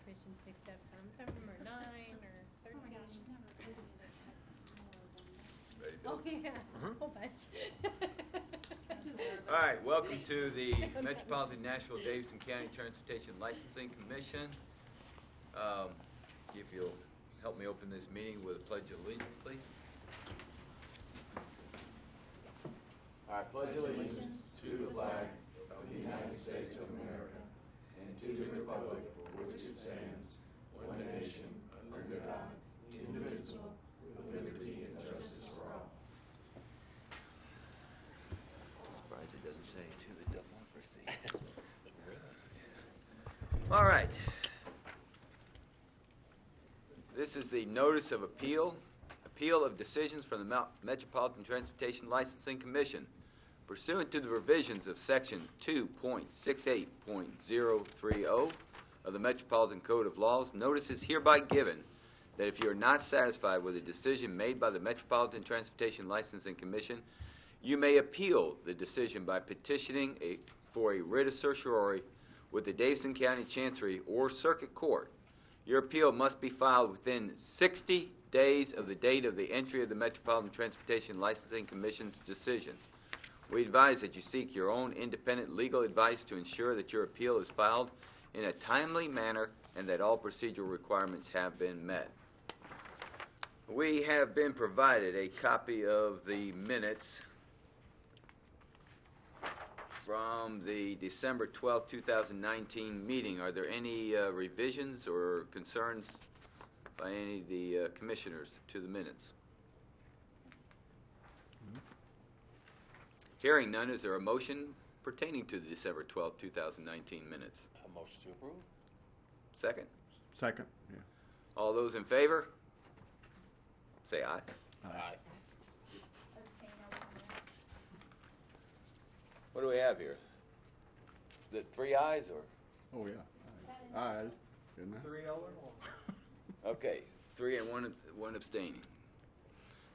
commissions mixed up. Some of them are 9 or 13. Oh my gosh, never. Ready, Bill? Oh, yeah, a whole bunch. All right, welcome to the Metropolitan Nashville Davidson County Transportation Licensing Commission. If you'll help me open this meeting with a pledge of allegiance, please. I pledge allegiance to the flag of the United States of America and to the republic for which it stands, one nation, under God, indivisible, with liberty and justice for all. I'm surprised it doesn't say to the democracy. All right. This is the notice of appeal of decisions from the Metropolitan Transportation Licensing Commission. Pursuant to the provisions of Section 2.68.030 of the Metropolitan Code of Laws, notice is hereby given that if you are not satisfied with a decision made by the Metropolitan Transportation Licensing Commission, you may appeal the decision by petitioning for a writ of certiorari with the Davidson County Chancery or Circuit Court. Your appeal must be filed within 60 days of the date of the entry of the Metropolitan Transportation Licensing Commission's decision. We advise that you seek your own independent legal advice to ensure that your appeal is filed in a timely manner and that all procedural requirements have been met. We have been provided a copy of the minutes from the December 12, 2019 meeting. Are there any revisions or concerns by any of the commissioners to the minutes? Hearing none, is there a motion pertaining to the December 12, 2019 minutes? A motion to approve. Second. Second, yeah. All those in favor? Say aye. Aye. What do we have here? Is it 3 ayes or? Oh, yeah. Ayes, isn't it? 3-0 and 1. Okay, 3 and one abstaining.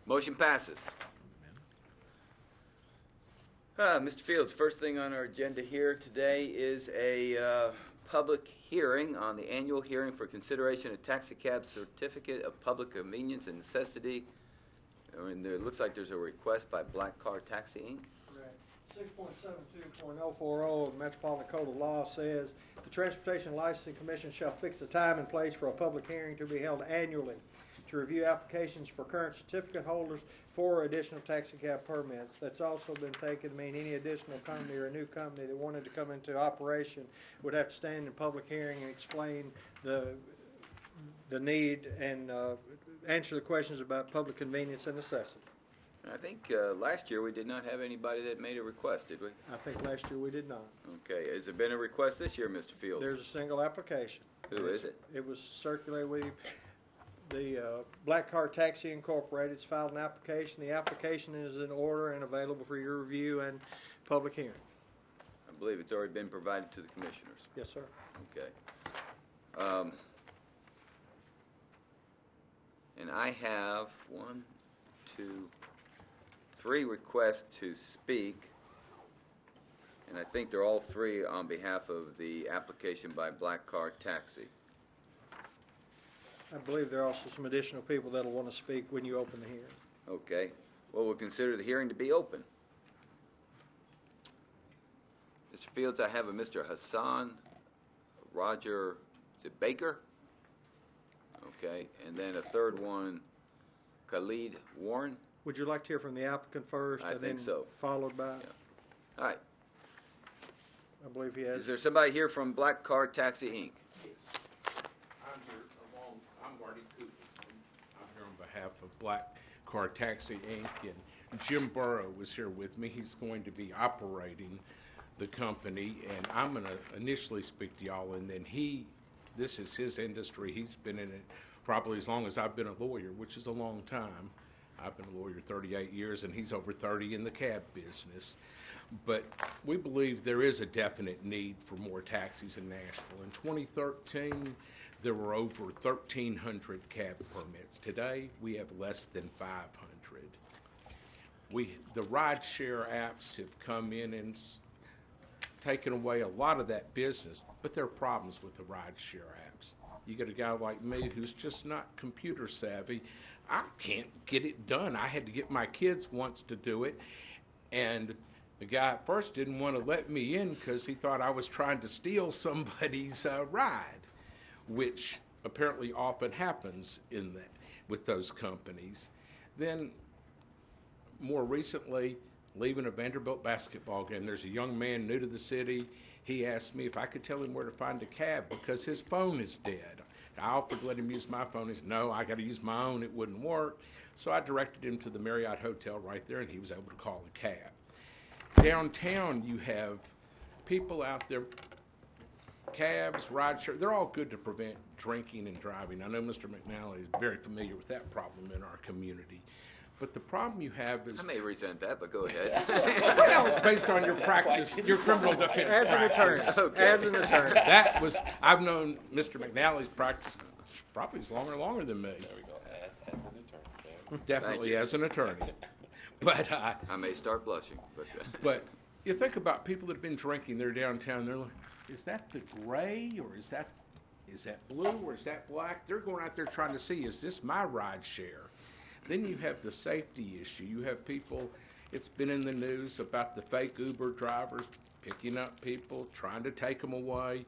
Motion passes. Mr. Fields, first thing on our agenda here today is a public hearing on the annual hearing for consideration of taxicab certificate of public convenience and necessity. And it looks like there's a request by Black Car Taxi, Inc. Correct. 6.72.040 of the Metropolitan Code of Law says the Transportation Licensing Commission shall fix a time and place for a public hearing to be held annually to review applications for current certificate holders for additional taxicab permits. That's also been taken to mean any additional company or a new company that wanted to come into operation would have to stand in public hearing and explain the need and answer the questions about public convenience and necessity. I think last year we did not have anybody that made a request, did we? I think last year we did not. Okay. Has there been a request this year, Mr. Fields? There's a single application. Who is it? It was circulated. The Black Car Taxi Incorporated has filed an application. The application is in order and available for your review and public hearing. I believe it's already been provided to the commissioners. Yes, sir. Okay. And I have 1, 2, 3 requests to speak, and I think they're all 3 on behalf of the application by Black Car Taxi. I believe there are also some additional people that will want to speak when you open the hearing. Okay. Well, we'll consider the hearing to be open. Mr. Fields, I have a Mr. Hassan Roger, is it Baker? Okay. And then a third one, Khalid Warren. Would you like to hear from the applicant first? I and think then so. Followed by? Yeah. All right. I believe he has. Is there somebody here from Black Car Taxi, Inc.? I'm Marty Cooper. I'm here on behalf of Black Car Taxi, Inc., and Jim Burrow is here with me. He's going to be operating the company, and I'm going to initially speak to y'all, and then this is his industry. He's been in it probably as long as I've been a lawyer, which is a long time. I've been a lawyer 38 years, and he's over 30 in the cab business. But we believe there is a definite need for more taxis in Nashville. In 2013, there were over 1,300 cab permits. Today, we have less than 500. The Rideshare Apps have come in and taken away a lot of that business, but there are problems with the rideshare apps. You get a guy like me who's just not computer savvy. I can't get it done. I had to get my kids once to do it, and the guy at first didn't want to let me in because he thought I was trying to steal somebody's ride, which apparently often happens in that with those companies. Then, more recently, leaving a Vanderbilt basketball game, there's a young man new to the city. He asked me if I could tell him where to find a cab because his phone is dead. I offered to let him use my phone. He said, no, I got to use my own. It wouldn't work. So I directed him to the Marriott Hotel right there, and he was able to call a cab. Downtown, you have people out there, cabs, rideshare, they're all good to prevent drinking and driving. I know Mr. McNally is very familiar with that problem in our community. But the problem you have is... I may resent that, but go ahead. Well, based on your practice, your criminal defense As an attorney. practice. Okay. As an attorney. That was, I've known Mr. McNally's practice probably is longer than me. There we go. As an attorney. Definitely you. as an attorney. But I may start blushing, but But you think about people that have been drinking, they're downtown, they're like, is that the gray or is that blue or is that black? They're going out there trying to see, is this my ride share? Then you have the safety issue. You have people, it's been in the news about the fake Uber drivers picking up people, trying to take them away.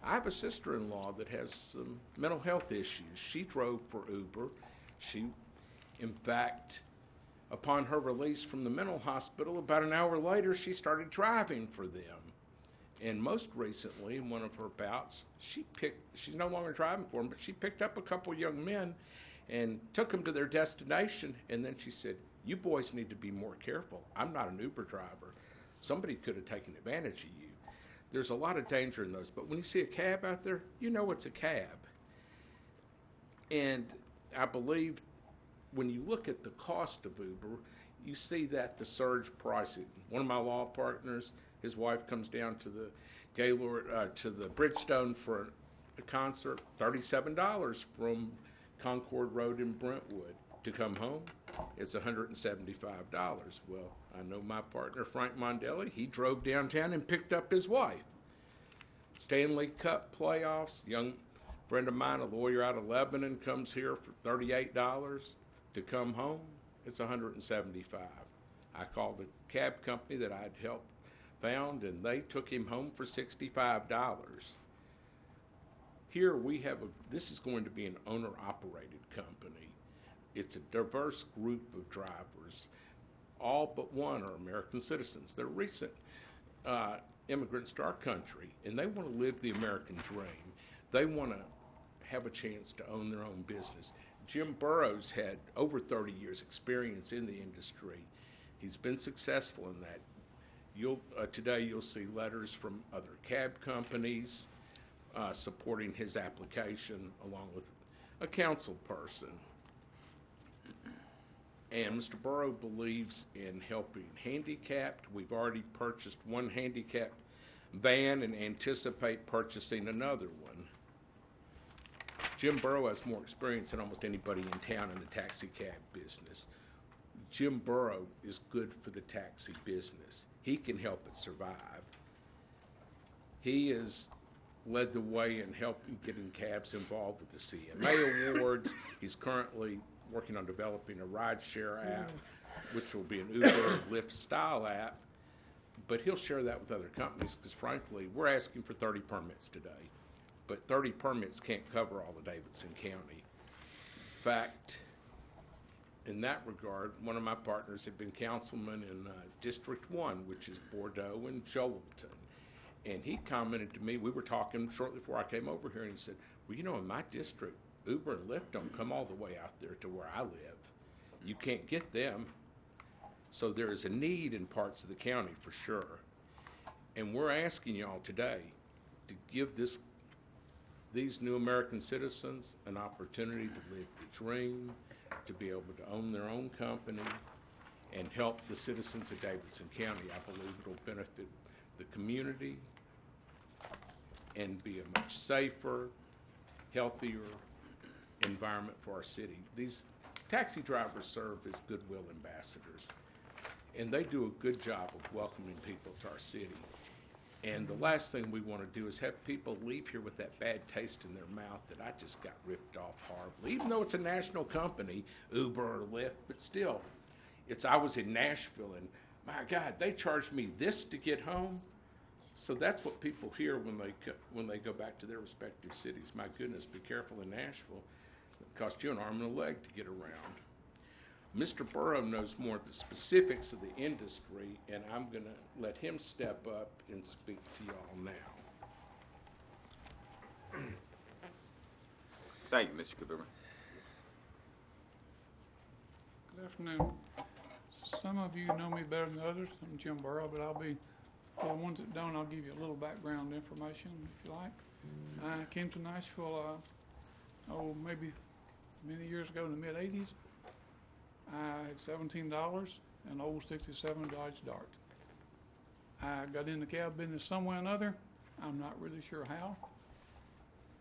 I have a sister-in-law that has some mental health issues. She drove for Uber. She, in fact, upon her release from the mental hospital, about an hour later, she started driving for them. And most recently, in one of her bouts, she's no longer driving for them, but she picked up a couple young men and took them to their destination. And then she said, you boys need to be more careful. I'm not an Uber driver. Somebody could have taken advantage of you. There's a lot of danger in those. But when you see a cab out there, you know it's a cab. And I believe when you look at the cost of Uber, you see that the surge pricing. One of my law partners, his wife comes down to the Gaylord, to the Bridgestone for a concert, $37 from Concord Road in Brentwood. To come home, it's $175. Well, I know my partner, Frank Mondelli, he drove downtown and picked up his wife. Stanley Cup playoffs, young friend of mine, a lawyer out of Lebanon, comes here for $38. To come home, it's $175. I called a cab company that I'd helped found, and they took him home for $65. Here we have this is going to be an owner-operated company. It's a diverse group of drivers. All but one are American citizens. They're recent immigrants to our country, and they want to live the American dream. They want to have a chance to own their own business. Jim Burrows had over 30 years experience in the industry. He's been successful in that. Today you'll see letters from other cab companies supporting his application along with a council person. And Mr. Burrow believes in helping handicapped. We've already purchased one handicapped van and anticipate purchasing another one. Jim Burrow has more experience than almost anybody in town in the taxi cab business. Jim Burrow is good for the taxi business. He can help it survive. He has led the way in helping getting cabs involved with the CMA Awards. He's currently working on developing a rideshare app, which will be an Uber and Lyft style app. But he'll share that with other companies because, frankly, we're asking for 30 permits today. But 30 permits can't cover all of Davidson County. In fact, in that regard, one of my partners had been councilman in District 1, which is Bordeaux and Joelton. And he commented to me, we were talking shortly before I came over here, and he said, well, you know, in my district, Uber and Lyft don't come all the way out there to where I live. You can't get them. So there is a need in parts of the county for sure. And we're asking y'all today to give these new American citizens an opportunity to live the dream, to be able to own their own company, and help the citizens of Davidson County. I believe it'll benefit the community and be a much safer, healthier environment for our city. These taxi drivers serve as goodwill ambassadors, and they do a good job of welcoming people to our city. And the last thing we want to do is have people leave here with that bad taste in their mouth that I just got ripped off horribly. Even though it's a national company, Uber or Lyft, but still, I was in Nashville, and my God, they charged me this to get home. So that's what people hear when they go back to their respective cities. My goodness, be careful in Nashville. It costs you an arm and a leg to get around. Mr. Burrow knows more of the specifics of the industry, and I'm going to let him step up and speak to y'all now. Thank you, Mr. Cooper. Good afternoon. Some of you know me better than others. I'm Jim Burrow, but for the ones that don't, I'll give you a little background information if you like. I came to Nashville, maybe many years ago in the mid-'80s. I had $17, an old '67 Dodge Dart. I got in the cab business some way or another. I'm not really sure how.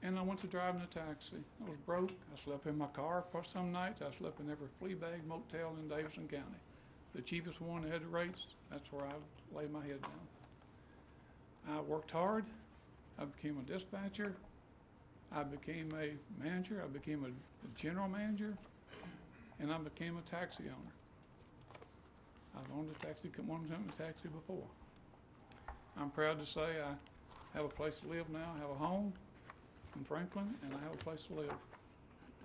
And I went to driving a taxi. I was broke. I slept in my car for some nights. I slept in every flea bag motel in Davidson County. The cheapest one that had the rates, that's where I laid my head down. I worked hard. I became a dispatcher. I became a manager. I became a general manager. And I became a taxi owner. I've owned a one company taxi before. I'm proud to say I have a place to live now. I have a home in Franklin, and I have a place to live.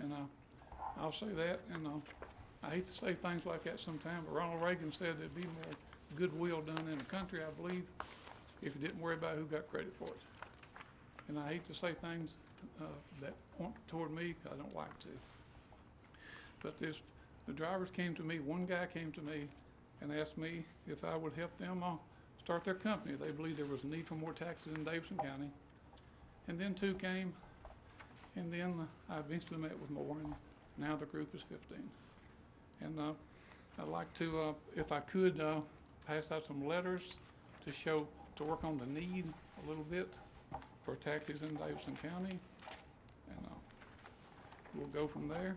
And I'll say that, and I hate to say things like that sometimes, but Ronald Reagan said there'd be more goodwill done in the country, I believe, if you didn't worry about who got credit for it. And I hate to say things that point toward me, because I don't like to. But the drivers came to me, one guy came to me and asked me if I would help them start their company. They believed there was a need for more taxis in Davidson County. And then 2 came, and then I eventually met with more, and now the group is 15. And I'd like to, if I could, pass out some letters to work on the need a little bit for taxis in Davidson County, and we'll go from there.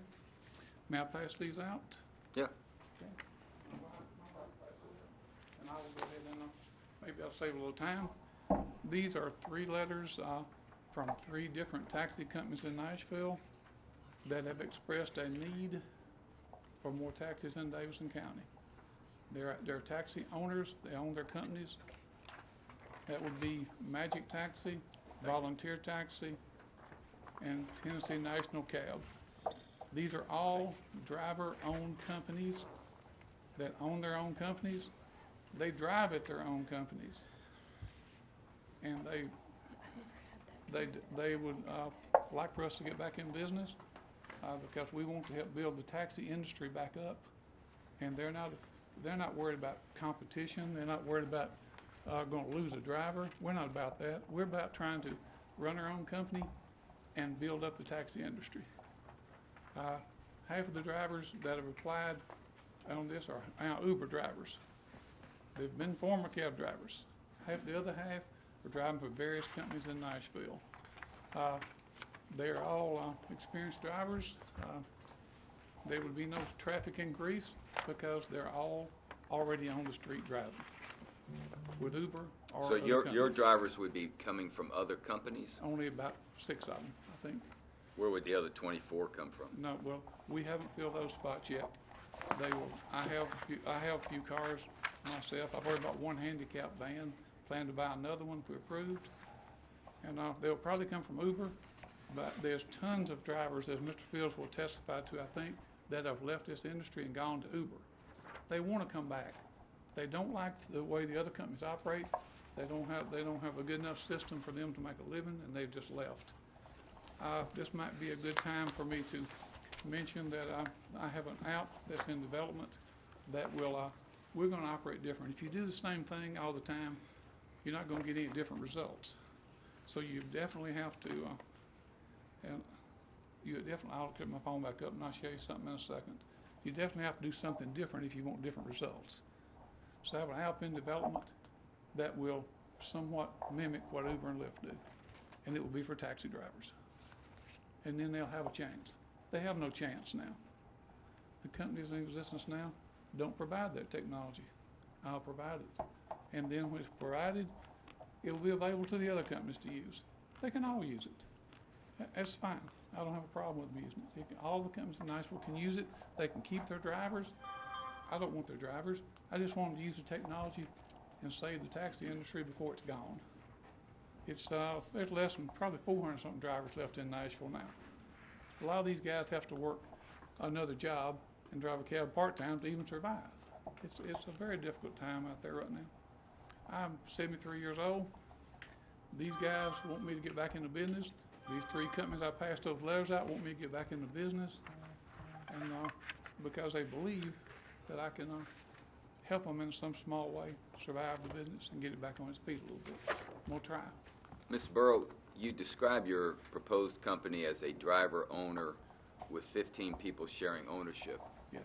May I pass these out? Yeah. Okay. And I will go ahead and maybe I'll save a little time. These are 3 letters from 3 different taxi companies in Nashville that have expressed a need for more taxis in Davidson County. They're taxi owners. They own their companies. That would be Magic Taxi, Volunteer Taxi, and Tennessee National Cab. These are all driver-owned companies that own their own companies. They drive at their own companies, and they would like for us to get back in business because we want to help build the taxi industry back up. And they're not worried about competition. They're not worried about going to lose a driver. We're not about that. We're about trying to run our own company and build up the taxi industry. Half of the drivers that have applied on this are now Uber drivers. They've been former cab drivers. The other half are driving for various companies in Nashville. They're all experienced drivers. There would be no traffic increase because they're all already on the street driving with Uber or So other your companies. drivers would be coming from other companies? Only about 6 of them, I think. Where would the other 24 come from? No, well, we haven't filled those spots yet. They will. I have a few cars myself. I've already bought 1 handicap van. Plan to buy another one if we're approved. And they'll probably come from Uber. But there's tons of drivers, as Mr. Fields will testify to, I think, that have left this industry and gone to Uber. They want to come back. They don't like the way the other companies operate. They don't have a good enough system for them to make a living, and they've just left. This might be a good time for me to mention that I have an app that's in development that we're going to operate different. If you do the same thing all the time, you're not going to get any different results. So you definitely have to, I'll get my phone back up and I'll show you something in a second. You definitely have to do something different if you want different results. So I have an app in development that will somewhat mimic what Uber and Lyft do, and it will be for taxi drivers. And then they'll have a chance. They have no chance now. The companies in existence now don't provide that technology. I'll provide it. And then when it's provided, it will be available to the other companies to use. They can all use it. That's fine. I don't have a problem with them using it. All the companies in Nashville can use it. They can keep their drivers. I don't want their drivers. I just want them to use the technology and save the taxi industry before it's gone. There's less than probably 400-something drivers left in Nashville now. A lot of these guys have to work another job and drive a cab part-time to even survive. It's a very difficult time out there right now. I'm 73 years old. These guys want me to get back into business. These 3 companies I passed those letters out want me to get back into business, and because they believe that I can help them in some small way survive the business and get it back on its feet a little bit. We'll try. Mr. Burrow, you describe your proposed company as a driver-owner with 15 people sharing ownership. Yes.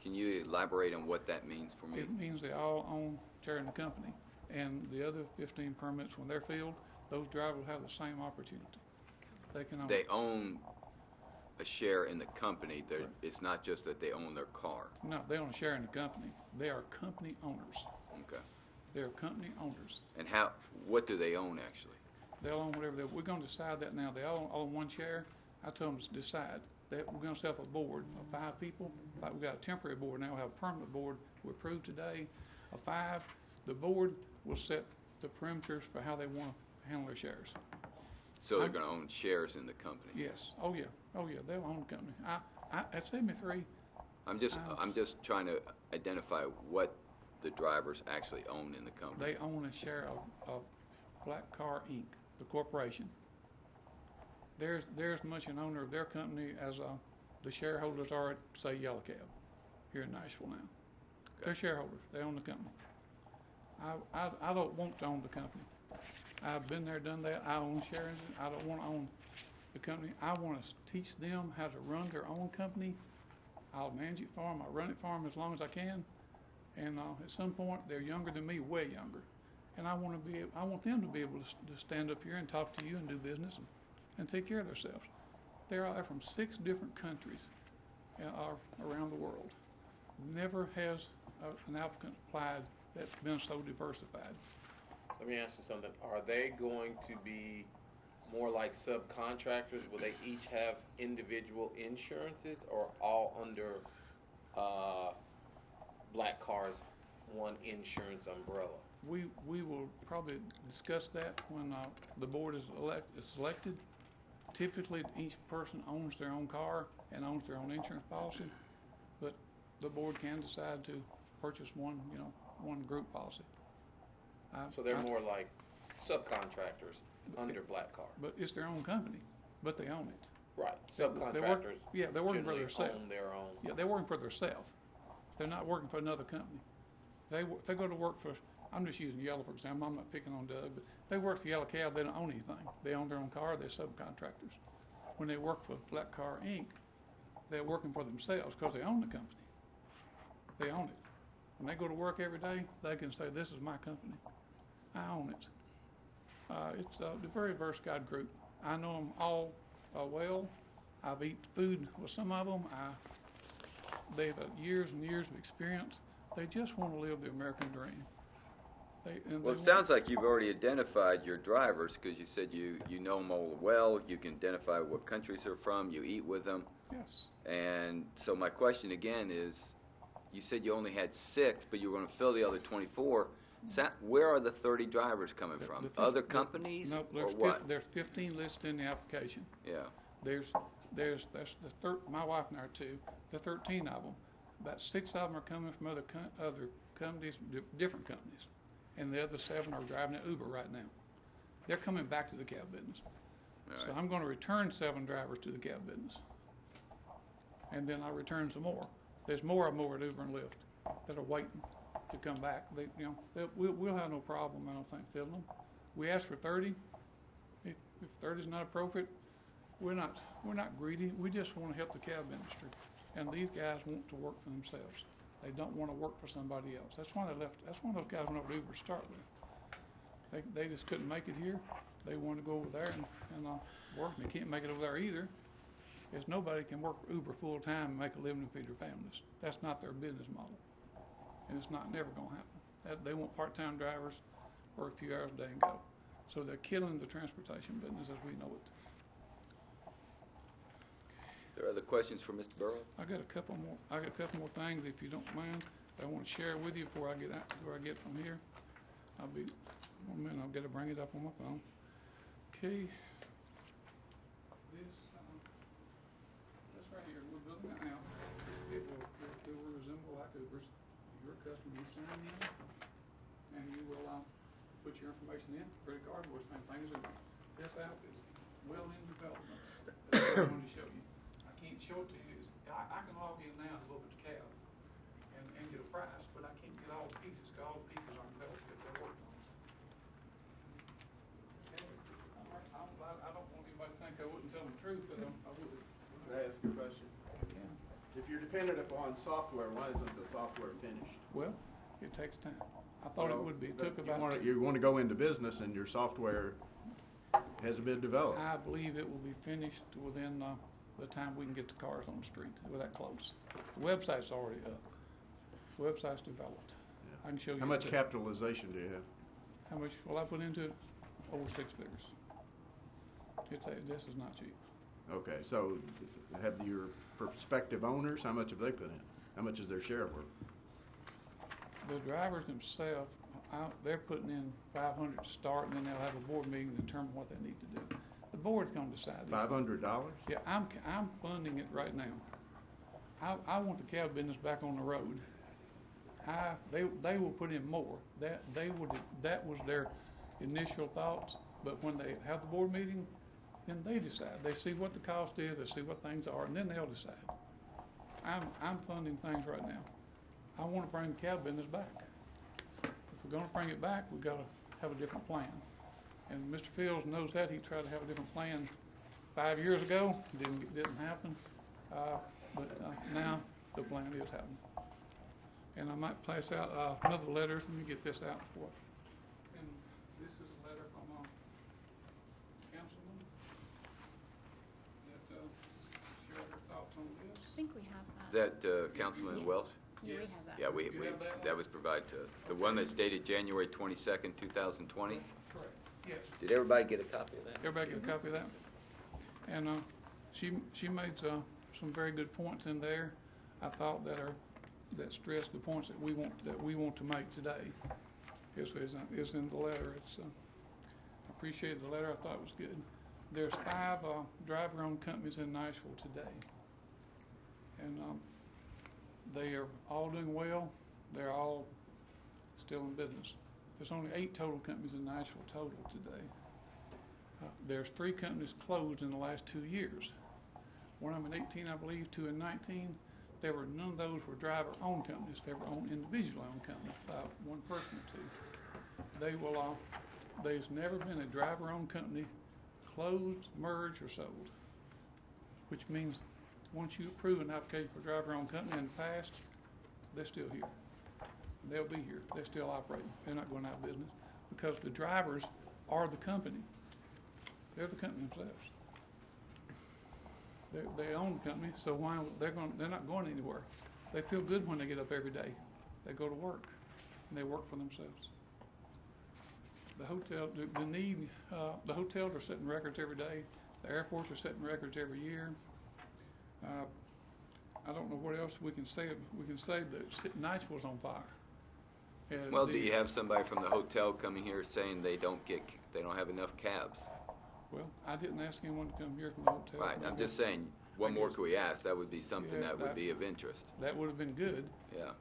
Can you elaborate on what that means for me? It means they all own sharing the company, and the other 15 permits, when they're filled, those drivers will have the same opportunity. They own a share in the company. It's not just that they own their car. No, they own a share in the company. They are company owners. Okay. They're company owners. And what do they own actually? They'll own whatever we're going to decide that now. They all own one share. I told them to decide that we're going to set up a board of 5 people. Like we got a temporary board now. We have a permanent board. We approved today of 5. The board will set the perimeters for how they want to handle their shares. So they're going to own shares in the company. Yes. Oh yeah. They'll own the company. At 73. I'm just trying to identify what the drivers actually own in the company. They own a share of Black Car Inc., the corporation. They're as much an owner of their company as the shareholders are at, say, Yellow Cab here in Nashville now. Okay. They're shareholders. They own the company. I don't want to own the company. I've been there, done that. I own shares. I don't want to own the company. I want to teach them how to run their own company. I'll manage it for them. I'll run it for them as long as I can. And at some point, they're younger than me, way younger. And I want them to be able to stand up here and talk to you and do business and take care of themselves. They're all from 6 different countries around the world. Never has an applicant applied that's been so diversified. Let me ask you something. Are they going to be more like subcontractors? Will they each have individual insurances or all under Black Car's one insurance umbrella? We will probably discuss that when the board is selected. Typically, each person owns their own car and owns their own insurance policy, but the board can decide to purchase one group policy. So they're more like subcontractors under Black Car. But it's their own company, but they own it. Right. Subcontractors. They're working for themselves. Own their own. Yeah, they're working for themselves. They're not working for another company. If they go to work for, I'm just using Yellow for example. I'm not picking on Doug, but they work for Yellow Cab. They don't own anything. They own their own car. They're subcontractors. When they work for Black Car Inc., they're working for themselves because they own the company. They own it. When they go to work every day, they can say, "This is my company. I own it." It's a very diverse guide group. I know them all well. I've eaten food with some of them. They've had years and years of experience. They just want to live the American dream. Well, it sounds like you've already identified your drivers because you said you know them all well. You can identify what countries they're from. You eat with them. Yes. And so my question again is, you said you only had 6, but you were going to fill the other 24. Where are the 30 drivers coming from? Other companies or what? There's 15 listed in the application. Yeah. That's my wife and I are 2. There are 13 of them. About 6 of them are coming from other companies, different companies, and the other 7 are driving at Uber right now. They're coming back to the cab business. All So right. I'm going to return 7 drivers to the cab business, and then I'll return some more. There's more of them over at Uber and Lyft that are waiting to come back. We'll have no problem, I don't think, filling them. We asked for 30. If 30 is not appropriate, we're not greedy. We just want to help the cab industry. And these guys want to work for themselves. They don't want to work for somebody else. That's why they left. That's why those guys went over to Uber to start with. They just couldn't make it here. They wanted to go over there and work. And they can't make it over there either. Because nobody can work for Uber full time and make a living and feed their families. That's not their business model. And it's never going to happen. They want part-time drivers. work a few hours a day and go. So they're killing the transportation business as we know it. There are other questions for Mr. Burrow? I got a couple more things, if you don't mind, that I want to share with you before I get out, where I get from here. I'll be, 1 minute, I've got to bring it up on my phone. Okay. This right here, we're building it now. It will resemble like your customer, you sign in, and you will put your information in, credit card, or same thing as Uber. This app is well in development. That's what I wanted to show you. I can't show it to you. I can log in now and look at the cab and get a price, but I can't get all the pieces, because all the pieces aren't developed yet. They're working on it. I don't want anybody to think I wouldn't tell them the truth, but I would. Can I ask you a question? Yeah. If you're dependent upon software, why isn't the software finished? Well, it takes time. I thought it would be. It took about. You want to go into business and your software hasn't been developed. I believe it will be finished within the time we can get the cars on the street. We're that close. The website's already up. The website's developed. Yeah. I can show you. How much the- capitalization do you have? How much will I put into it? Over 6 figures. This is not cheap. Okay, so have your prospective owners, how much have they put in? How much is their share worth? The drivers themselves, they're putting in $500 to start, and then they'll have a board meeting to determine what they need to do. The board's going to decide this. $500? Yeah, I'm funding it right now. I want the cab business back on the road. They will put in more. That was their initial thoughts. But when they have the board meeting, then they decide. They see what the cost is. They see what things are, and then they'll decide. I'm funding things right now. I want to bring the cab business back. If we're going to bring it back, we've got to have a different plan. And Mr. Fields knows that. He tried to have a different plan 5 years ago. Didn't happen. But now the plan is happening. And I might pass out another letter. Let me get this out for. And this is a letter from councilman that share their thoughts on this. I think we have that. Is that Councilman Yeah. Welch? Yeah, we have that. Yeah, we You have that? that was provided to us. The one that's dated January 22nd, 2020. Correct. Yes. Did everybody get a copy of that? Everybody get a copy of that? And she made some very good points in there. I thought that stressed the points that we want to make today. Is in the letter. I appreciated the letter. I thought it was good. There's 5 driver-owned companies in Nashville today, and they are all doing well. They're all still in business. There's only 8 total companies in Nashville total today. There's 3 companies closed in the last 2 years. One of them in 18, I believe, 2 in 19. None of those were driver-owned companies. They were individual-owned companies by one person or 2. There's never been a driver-owned company closed, merged, or sold, which means once you approve an application for a driver-owned company in the past, they're still here. They'll be here. They're still operating. They're not going out of business because the drivers are the company. They're the company themselves. They own the company, so they're not going anywhere. They feel good when they get up every day. They go to work and they work for themselves. The hotels are setting records every day. The airports are setting records every year. I don't know what else we can say. We can say that Nashville's on fire. And Well, do you have somebody from the hotel coming here saying they don't have enough cabs? Well, I didn't ask anyone to come here from the hotel. Right. I'm just saying, what more could we ask? That would be something Yeah, that would be of interest. That would have been good. Yeah.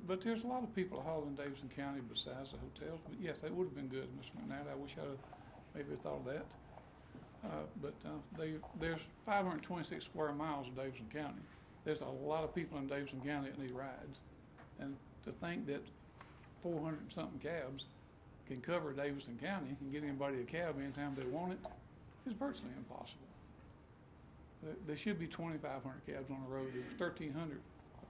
But there's a lot of people hauling Davidson County besides the hotels. But yes, that would have been good, Mr. McNair. I wish I'd have maybe thought of that. There's 526 square miles of Davidson County. There's a lot of people in Davidson County that need rides, and to think that 400 and something cabs can cover Davidson County and get anybody a cab anytime they want it is virtually impossible. There should be 2,500 cabs on the road. There was 1,300 a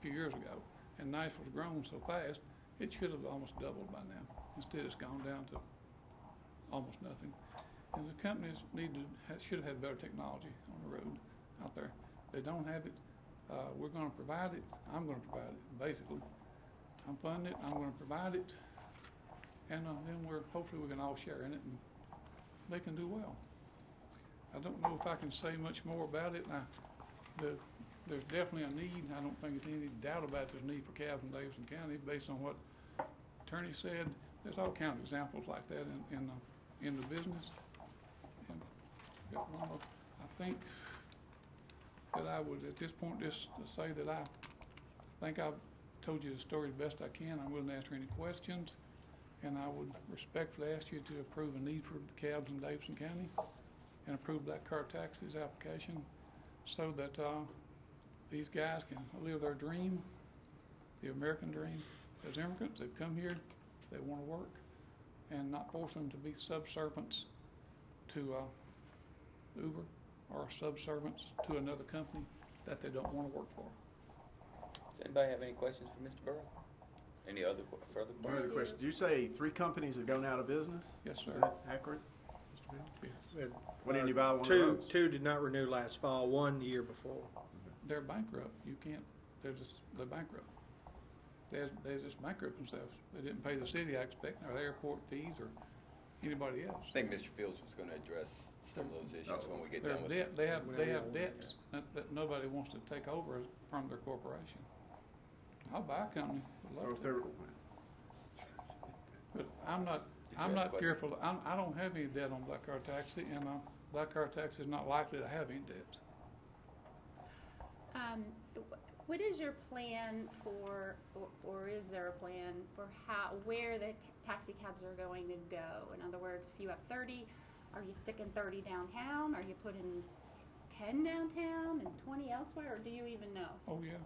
few years ago, and Nashville's grown so fast it should have almost doubled by now. Instead, it's gone down to almost nothing. And the companies should have had better technology on the road out there. They don't have it. We're going to provide it. I'm going to provide it. Basically, I'm funding it. I'm going to provide it. and then hopefully we can all share in it, and they can do well. I don't know if I can say much more about it. There's definitely a need. I don't think there's any doubt about there's a need for cabs in Davidson County based on what attorney said. There's all kinds of examples like that in the business. And I think that I would at this point just say that I think I've told you the story the best I can. I'm willing to answer any questions, and I would respectfully ask you to approve a need for cabs in Davidson County and approve Black Car Taxi's application so that these guys can live their dream, the American dream. As immigrants, they've come here, they want to work, and not force them to be subservients to Uber or subservients to another company that they don't want to work for. Does anybody have any questions for Mr. Burrow? Any other further One other questions? question. Did you say 3 companies have gone out of business? Yes, Is sir. that accurate? Mr. Bill? Yes. Why didn't you buy one of Two those? did not renew last fall, 1 year before. They're bankrupt. You can't. They're bankrupt. They just bankrupt themselves. They didn't pay the city, I expect, or the airport fees, or anybody else. I think Mr. Fields was going to address some of those issues when we get There's done with debt. it. They have debts that nobody wants to take over from their corporation. I'll buy a company. Would So love if to. they're, But I'm not have a question? fearful. I don't have any debt on Black Car Taxi, and Black Car Taxi is not likely to have any debts. What is your plan for, or is there a plan for where the taxi cabs are going to go? In other words, if you have 30, are you sticking 30 downtown? Are you putting 10 downtown and 20 elsewhere, or do you even know? Oh yeah,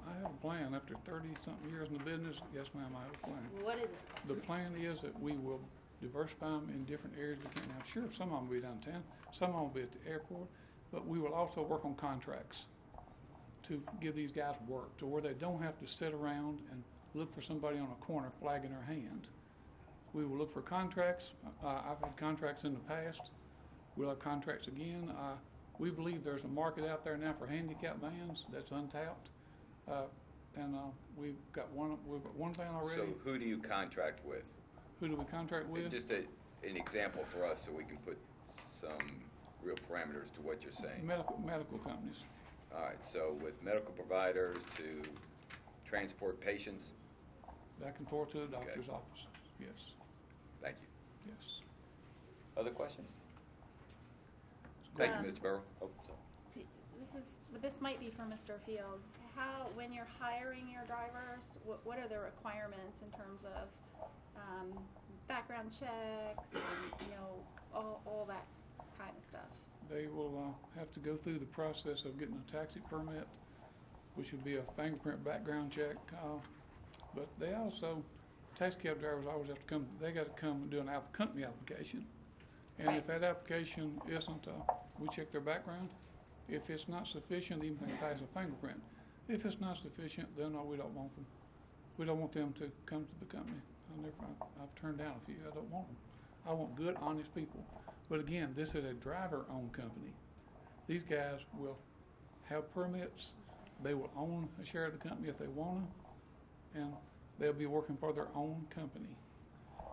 I have a plan. After 30-something years in the business, yes, ma'am, I have a plan. What is it? The plan is that we will diversify them in different areas we can. Now, sure, some of them will be downtown, some of them will be at the airport, but we will also work on contracts to give these guys work to where they don't have to sit around and look for somebody on a corner flag in their hand. We will look for contracts. I've had contracts in the past. We'll have contracts again. We believe there's a market out there now for handicap vans that's untapped, and we've got one van already. So who do you contract with? Who do we contract with? Just an example for us so we can put some real parameters to what you're saying. Medical companies. All right, so with medical providers to transport patients, Back and forth to the doctor's office. Yes. thank you. Yes. Other questions? Thank you, Um, Mr. Burrow. Oh, sorry. This might be for Mr. Fields. When you're hiring your drivers, what are the requirements in terms of background checks and all that kind of stuff? They will have to go through the process of getting a taxi permit, which would be a fingerprint background check. But they also, taxi cab drivers always have to come. They got to come and do an company application, and Right. if that application isn't, we check their background. If it's not sufficient, even if they pass a fingerprint. If it's not sufficient, then no, we don't want them. We don't want them to come to the company. I've turned down a few. I don't want them. I want good, honest people. But again, this is a driver-owned company. These guys will have permits. They will own a share of the company if they want to, and they'll be working for their own company.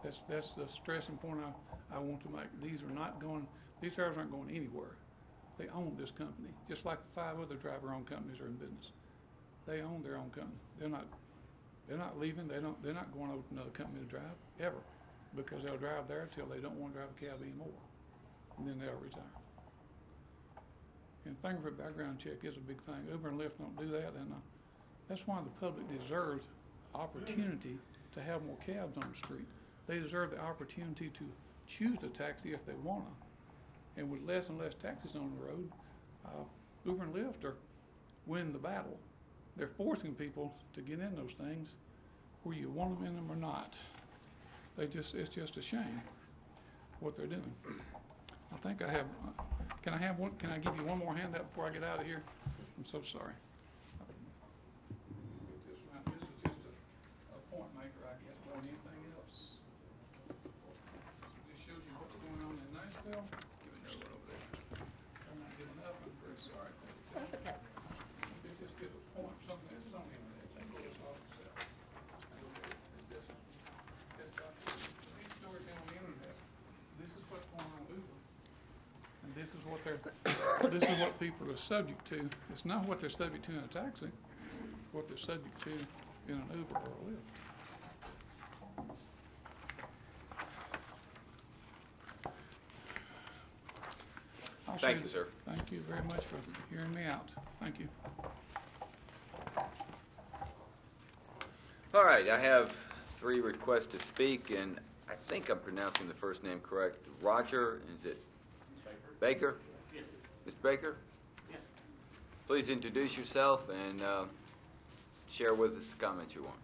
That's the stressing point I want to make. These drivers aren't going anywhere. They own this company, just like the 5 other driver-owned companies are in business. They own their own company. They're not leaving. They're not going over to another company to drive ever, because they'll drive there till they don't want to drive a cab anymore, and then they'll retire. And fingerprint background check is a big thing. Uber and Lyft don't do that, and that's why the public deserves opportunity to have more cabs on the street. They deserve the opportunity to choose a taxi if they want to. And with less and less taxis on the road, Uber and Lyft are winning the battle. They're forcing people to get in those things, whether you want them in them or not. It's just a shame what they're doing. I think I have. Can I give you one more handout before I get out of here? I'm so sorry. This is just a point maker, I guess, more than anything else. This shows you what's going on in Nashville. I'm not giving up. I'm very sorry. That's okay. This just gives a point. Something. This is on the internet. They go this off itself. this is what people are subject to. It's not what they're subject to in a taxi, what they're subject to in an Uber or a Lyft. Thank you, sir. Thank you very much for hearing me out. Thank you. All right, I have 3 requests to speak, and I think I'm pronouncing the first name correct. Roger, is it Baker? Yes. Mr. Baker? Yes. Please introduce yourself and share with us the comments you want.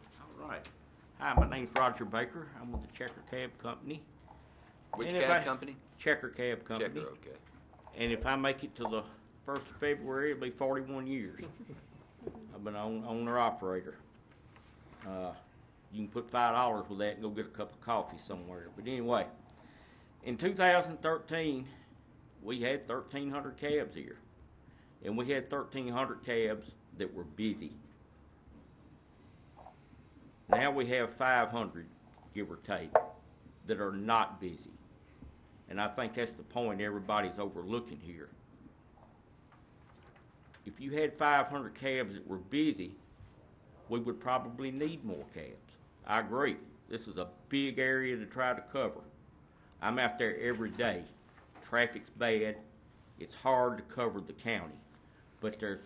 All right. Hi, my name's Roger Baker. I'm with the Checker Cab Company. Which And if cab company? Checker Cab Company. Checker, okay. And if I make it to the 1st of February, it'll be 41 years. I've been owner-operator. You can put $5 with that and go get a cup of coffee somewhere. But anyway, in 2013, we had 1,300 cabs here. And we had 1,300 cabs that were busy. Now we have 500, give or take, that are not busy. And I think that's the point everybody's overlooking here. If you had 500 cabs that were busy, we would probably need more cabs. I agree. This is a big area to try to cover. I'm out there every day. Traffic's bad. It's hard to cover the county. But there's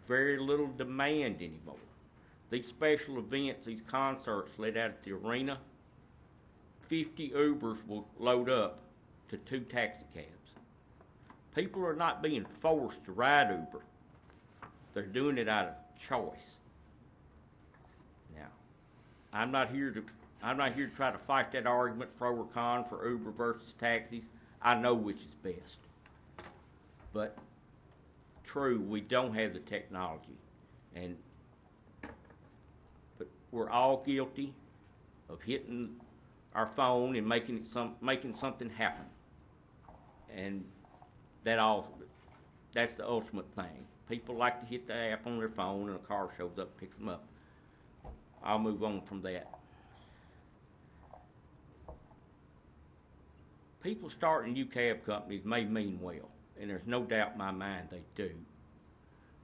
very little demand anymore. These special events, these concerts let out at the arena, 50 Ubers will load up to 2 taxi cabs. People are not being forced to ride Uber. They're doing it out of choice. Now, I'm not here to try to fight that argument pro or con for Uber versus taxis. I know which is best. But true, we don't have the technology, but we're all guilty of hitting our phone and making something happen, and that's the ultimate thing. People like to hit the app on their phone and a car shows up and picks them up. I'll move on from that. People starting new cab companies may mean well, and there's no doubt in my mind they do.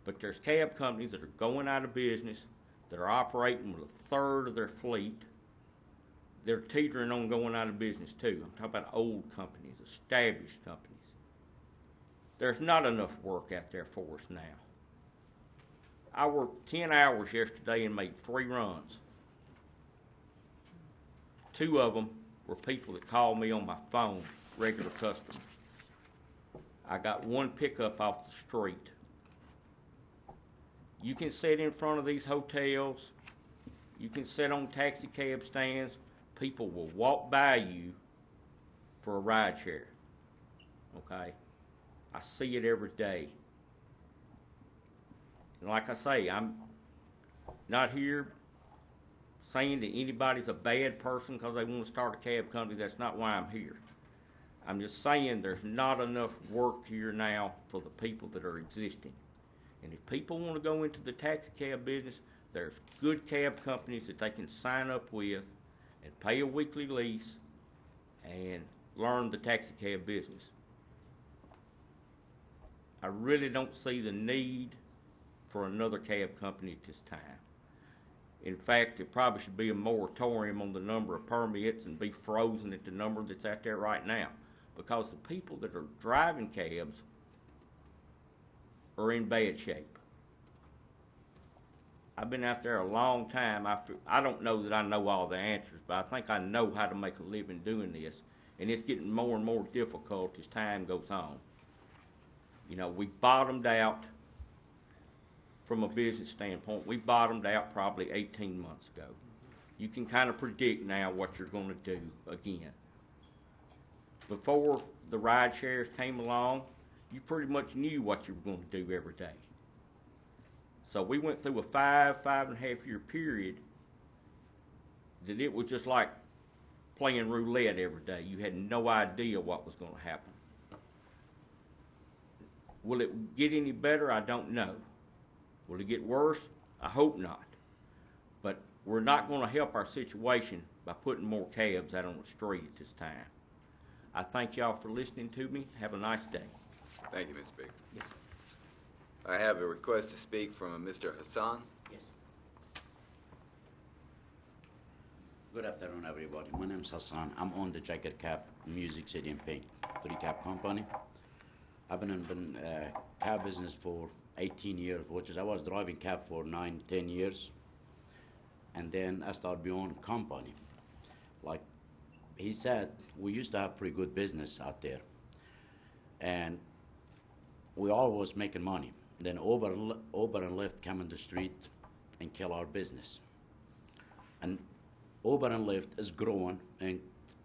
But there's cab companies that are going out of business, that are operating with 1/3 of their fleet. They're teetering on going out of business too. I'm talking about old companies, established companies. There's not enough work out there for us now. I worked 10 hours yesterday and made 3 runs. 2 of them were people that called me on my phone, regular customers. I got 1 pickup off the street. You can sit in front of these hotels. You can sit on taxi cab stands. People will walk by you for a ride share. Okay? I see it every day. And like I say, I'm not here saying that anybody's a bad person because they want to start a cab company. That's not why I'm here. I'm just saying there's not enough work here now for the people that are existing. And if people want to go into the taxi cab business, there's good cab companies that they can sign up with and pay a weekly lease and learn the taxi cab business. I really don't see the need for another cab company at this time. In fact, it probably should be a moratorium on the number of permits and be frozen at the number that's out there right now, because the people that are driving cabs are in bad shape. I've been out there a long time. I don't know that I know all the answers, but I think I know how to make a living doing this, and it's getting more and more difficult as time goes on. You know, we bottomed out from a business standpoint. We bottomed out probably 18 months ago. You can kind of predict now what you're going to do again. Before the ride shares came along, you pretty much knew what you were going to do every day. So we went through a 5.5 year period that it was just like playing roulette every day. You had no idea what was going to happen. Will it get any better? I don't know. Will it get worse? I hope not. But we're not going to help our situation by putting more cabs out on the street at this time. I thank y'all for listening to me. Have a nice day. Thank you, Mr. Speaker. Yes. I have a request to speak from Mr. Hassan. Yes. Good afternoon, everybody. My name is Hassan. I'm on the Jacket Cab Music City and Pink 3-cab company. I've been in cab business for 18 years, which is I was driving cab for 9-10 years. And then I started my own company. Like he said, we used to have pretty good business out there. And we always making money. Then Uber and Lyft come in the street and kill our business. And Uber and Lyft is growing and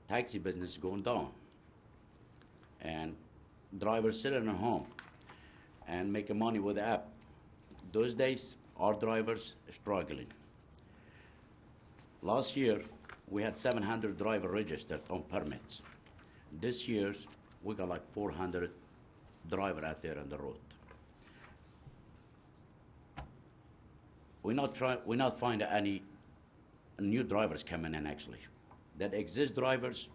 taxi business is going down. And drivers sitting at home and making money with the app. Those days, our drivers are struggling. Last year, we had 700 drivers registered on permits. This year, we got like 400 drivers out there on the road. We're not finding any new drivers coming in actually. That exist drivers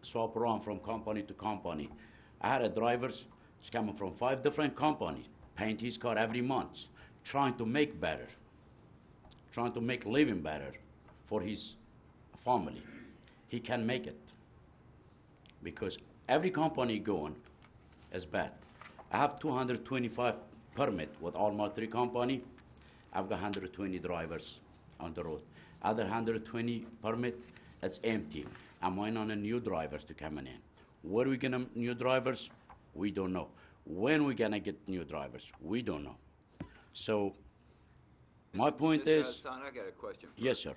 swap around from company to company. I had a drivers coming from 5 different companies, paint his car every month, trying to make better, trying to make living better for his family. He can make it because every company going is bad. I have 225 permit with all my 3 company. I've got 120 drivers on the road. Other 120 permit, it's empty. I'm waiting on a new drivers to come in. Where we gonna new drivers? We don't know. When we gonna get new drivers? We don't know. So my point Mr. is, Hassan, I got a question for yes, sir.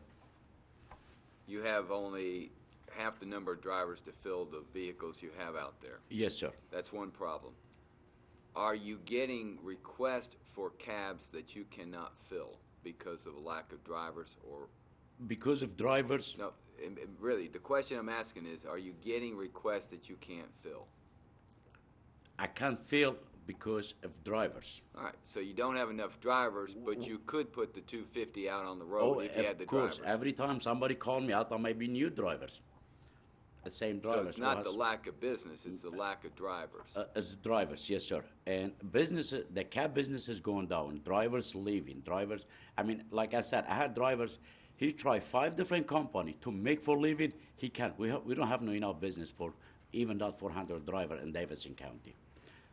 you. You have only half the number of drivers to fill the vehicles you have out there. Yes, sir. That's one problem. Are you getting requests for cabs that you cannot fill because of a lack of drivers or? Because of drivers, No, really, the question I'm asking is, are you getting requests that you can't fill? I can't fill because of drivers. All right, so you don't have enough drivers, but you could put the 250 out on the road if you had the of course. drivers. Every time somebody called me, I thought maybe new drivers. The same So drivers. it's not the was- lack of business, it's the lack of drivers. As drivers, yes, sir. And business, the cab business is going down. Drivers leaving. Drivers, I mean, like I said, I had drivers. He tried 5 different companies to make for living. He can't. We don't have no enough business for even that 400 driver in Davidson County.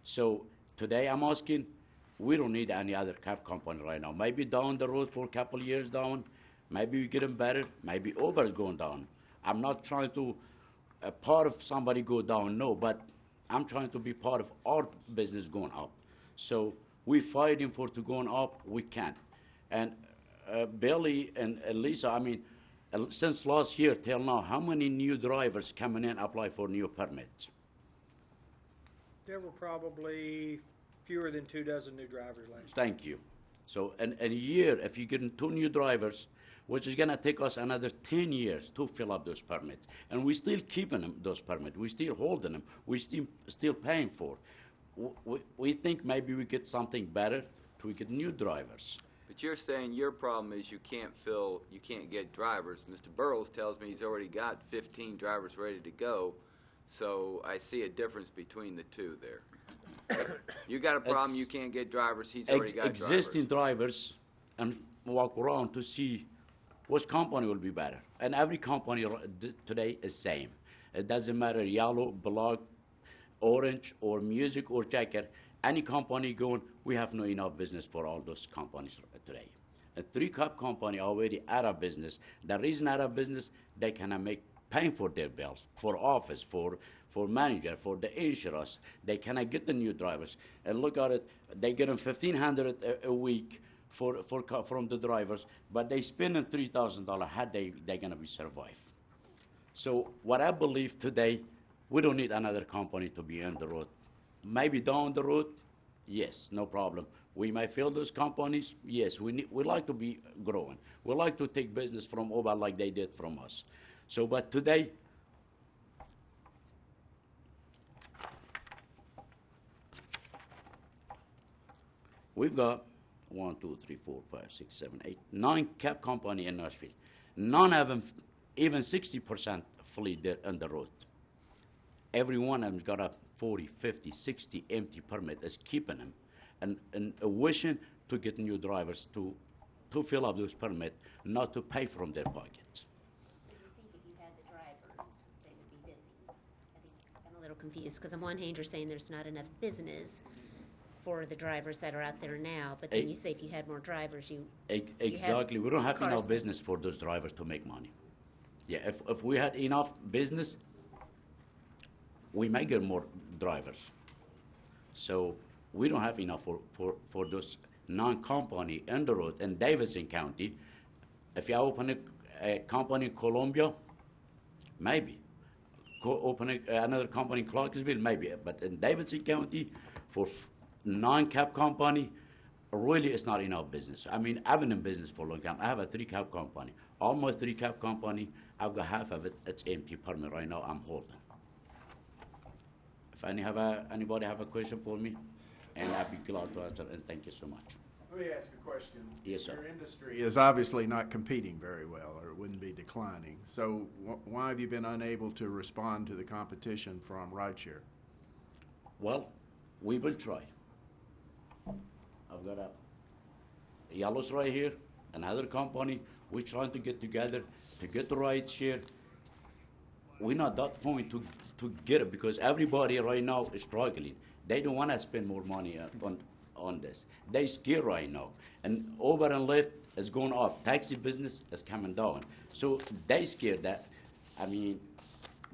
So today I'm asking, we don't need any other cab company right now. Maybe down the road for a couple of years down, maybe we get them better. Maybe Uber is going down. I'm not trying to part of somebody go down, no, but I'm trying to be part of our business going up. So we fighting for to going up, we can't. And Billy and Lisa, I mean, since last year till now, how many new drivers coming in apply for new permits? There were probably fewer than 24 new drivers last year. Thank you. So in a year, if you get 2 new drivers, which is going to take us another 10 years to fill up those permits. And we're still keeping them, those permits. We're still holding them. We're still paying for. We think maybe we get something better to get new drivers. But you're saying your problem is you can't get drivers. Mr. Burrows tells me he's already got 15 drivers ready to go, so I see a difference between the two there. You got a problem, you can't get drivers, he's already got existing drivers. and walk around to see which company will be better. And every company today is same. It doesn't matter yellow, black, orange, or music, or jacket. Any company going, we have no enough business for all those companies today. A 3-cab company already out of business. The reason out of business, they cannot make paying for their bills, for office, for manager, for the insurance. They cannot get the new drivers. And look at it, they get them $1,500 a week from the drivers, but they spending $3,000. How they gonna be survive? So what I believe today, we don't need another company to be on the road. Maybe down the road, yes, no problem. We may fill those companies, yes. We like to be growing. We like to take business from Uber like they did from us. So, but today, we've got 1, 2, 3, 4, 5, 6, 7, 8, 9 cab company in Nashville. None of them, even 60% fleet there on the road. Every one of them's got a 40, 50, 60 empty permit is keeping them and wishing to get new drivers to fill up those permits, not to pay from their pockets. So you think if you had the drivers, they would be busy? I think I'm a little confused, because on one hand, you're saying there's not enough business for the drivers that are out there now, but then you say if you had more drivers, Exactly. We don't have cars. enough business for those drivers to make money. Yeah, if we had enough business, we may get more drivers. So we don't have enough for those non-company on the road in Davidson County. If you open a company in Columbia, maybe. Open another company in Clarksville, maybe. But in Davidson County, for non-cab company, really it's not enough business. I mean, I've been in business for a long time. I have a 3-cab company. All my 3-cab company, I've got half of it, it's empty permit right now, I'm holding. If anybody have a question for me, and I'd be glad to answer, and thank you so much. Let me ask a question. Yes, sir. Your industry is obviously not competing very well, or it wouldn't be declining. So why have you been unable to respond to the competition from rideshare? Well, we will try. I've got a Yellow's right here, another company. We're trying to get together to get the rideshare. We're not that point to get it because everybody right now is struggling. They don't want to spend more money on this. They're scared right now. And Uber and Lyft is going up. Taxi business is coming down. So they scared that. I mean,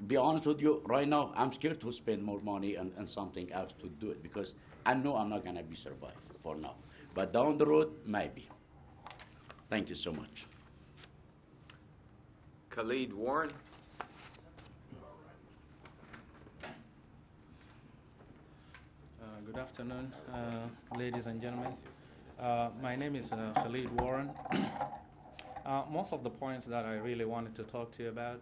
be honest with you, right now, I'm scared to spend more money on something else to do it because I know I'm not going to be survived for now. But down the road, maybe. Thank you so much. Khalid Warren. Good afternoon, ladies and gentlemen. My name is Khalid Warren. Most of the points that I really wanted to talk to you about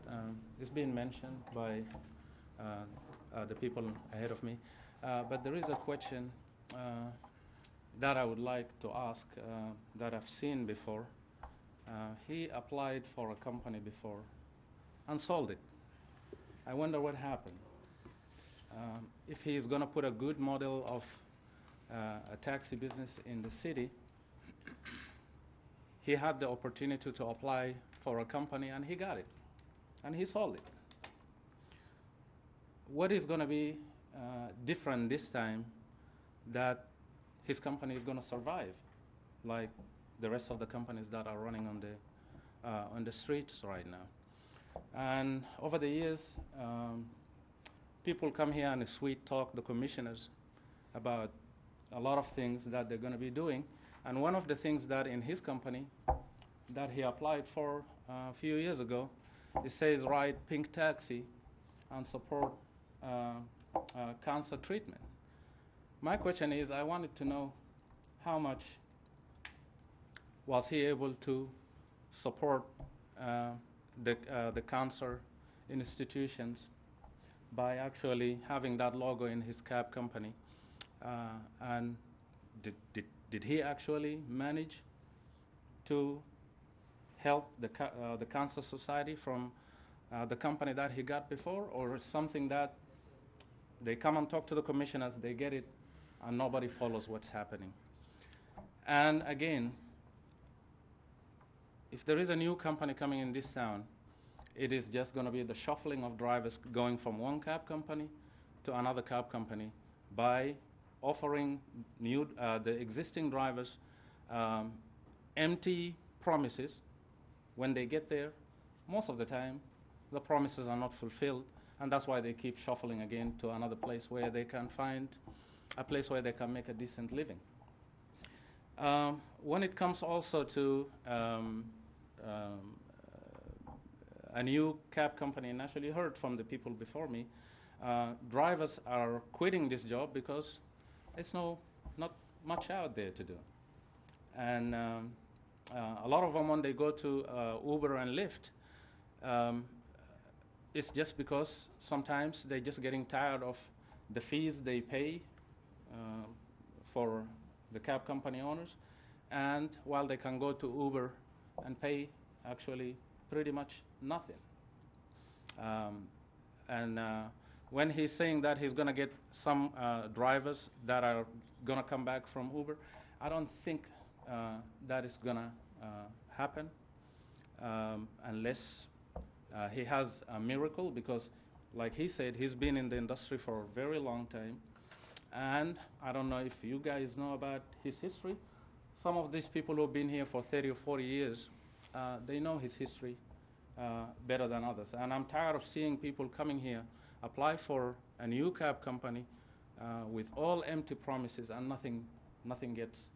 is being mentioned by the people ahead of me. But there is a question that I would like to ask that I've seen before. He applied for a company before and sold it. I wonder what happened. If he is going to put a good model of a taxi business in the city, he had the opportunity to apply for a company and he got it. And he sold it. What is going to be different this time that his company is going to survive, like the rest of the companies that are running on the streets right now? And over the years, people come here and sweet talk the commissioners about a lot of things that they're going to be doing. And one of the things that in his company that he applied for a few years ago, it says ride pink taxi and support cancer treatment. My question is, I wanted to know how much was he able to support the cancer institutions by actually having that logo in his cab company. And did he actually manage to help the Cancer Society from the company that he got before, or something that they come and talk to the commissioners, they get it, and nobody follows what's happening? And again, if there is a new company coming in this town, it is just going to be the shuffling of drivers going from one cab company to another cab company by offering the existing drivers empty promises. When they get there, most of the time, the promises are not fulfilled, and that's why they keep shuffling again to another place where they can find a place where they can make a decent living. When it comes also to a new cab company in Nashville, you heard from the people before me, drivers are quitting this job because there's not much out there to do. And a lot of them, when they go to Uber and Lyft, it's just because sometimes they're just getting tired of the fees they pay for the cab company owners, and while they can go to Uber and pay actually pretty much nothing. And when he's saying that he's going to get some drivers that are going to come back from Uber, I don't think that is going to happen unless he has a miracle, because like he said, he's been in the industry for a very long time. And I don't know if you guys know about his history. Some of these people who have been here for 30 or 40 years, they know his history better than others. And I'm tired of seeing people coming here, apply for a new cab company with all empty promises, and nothing gets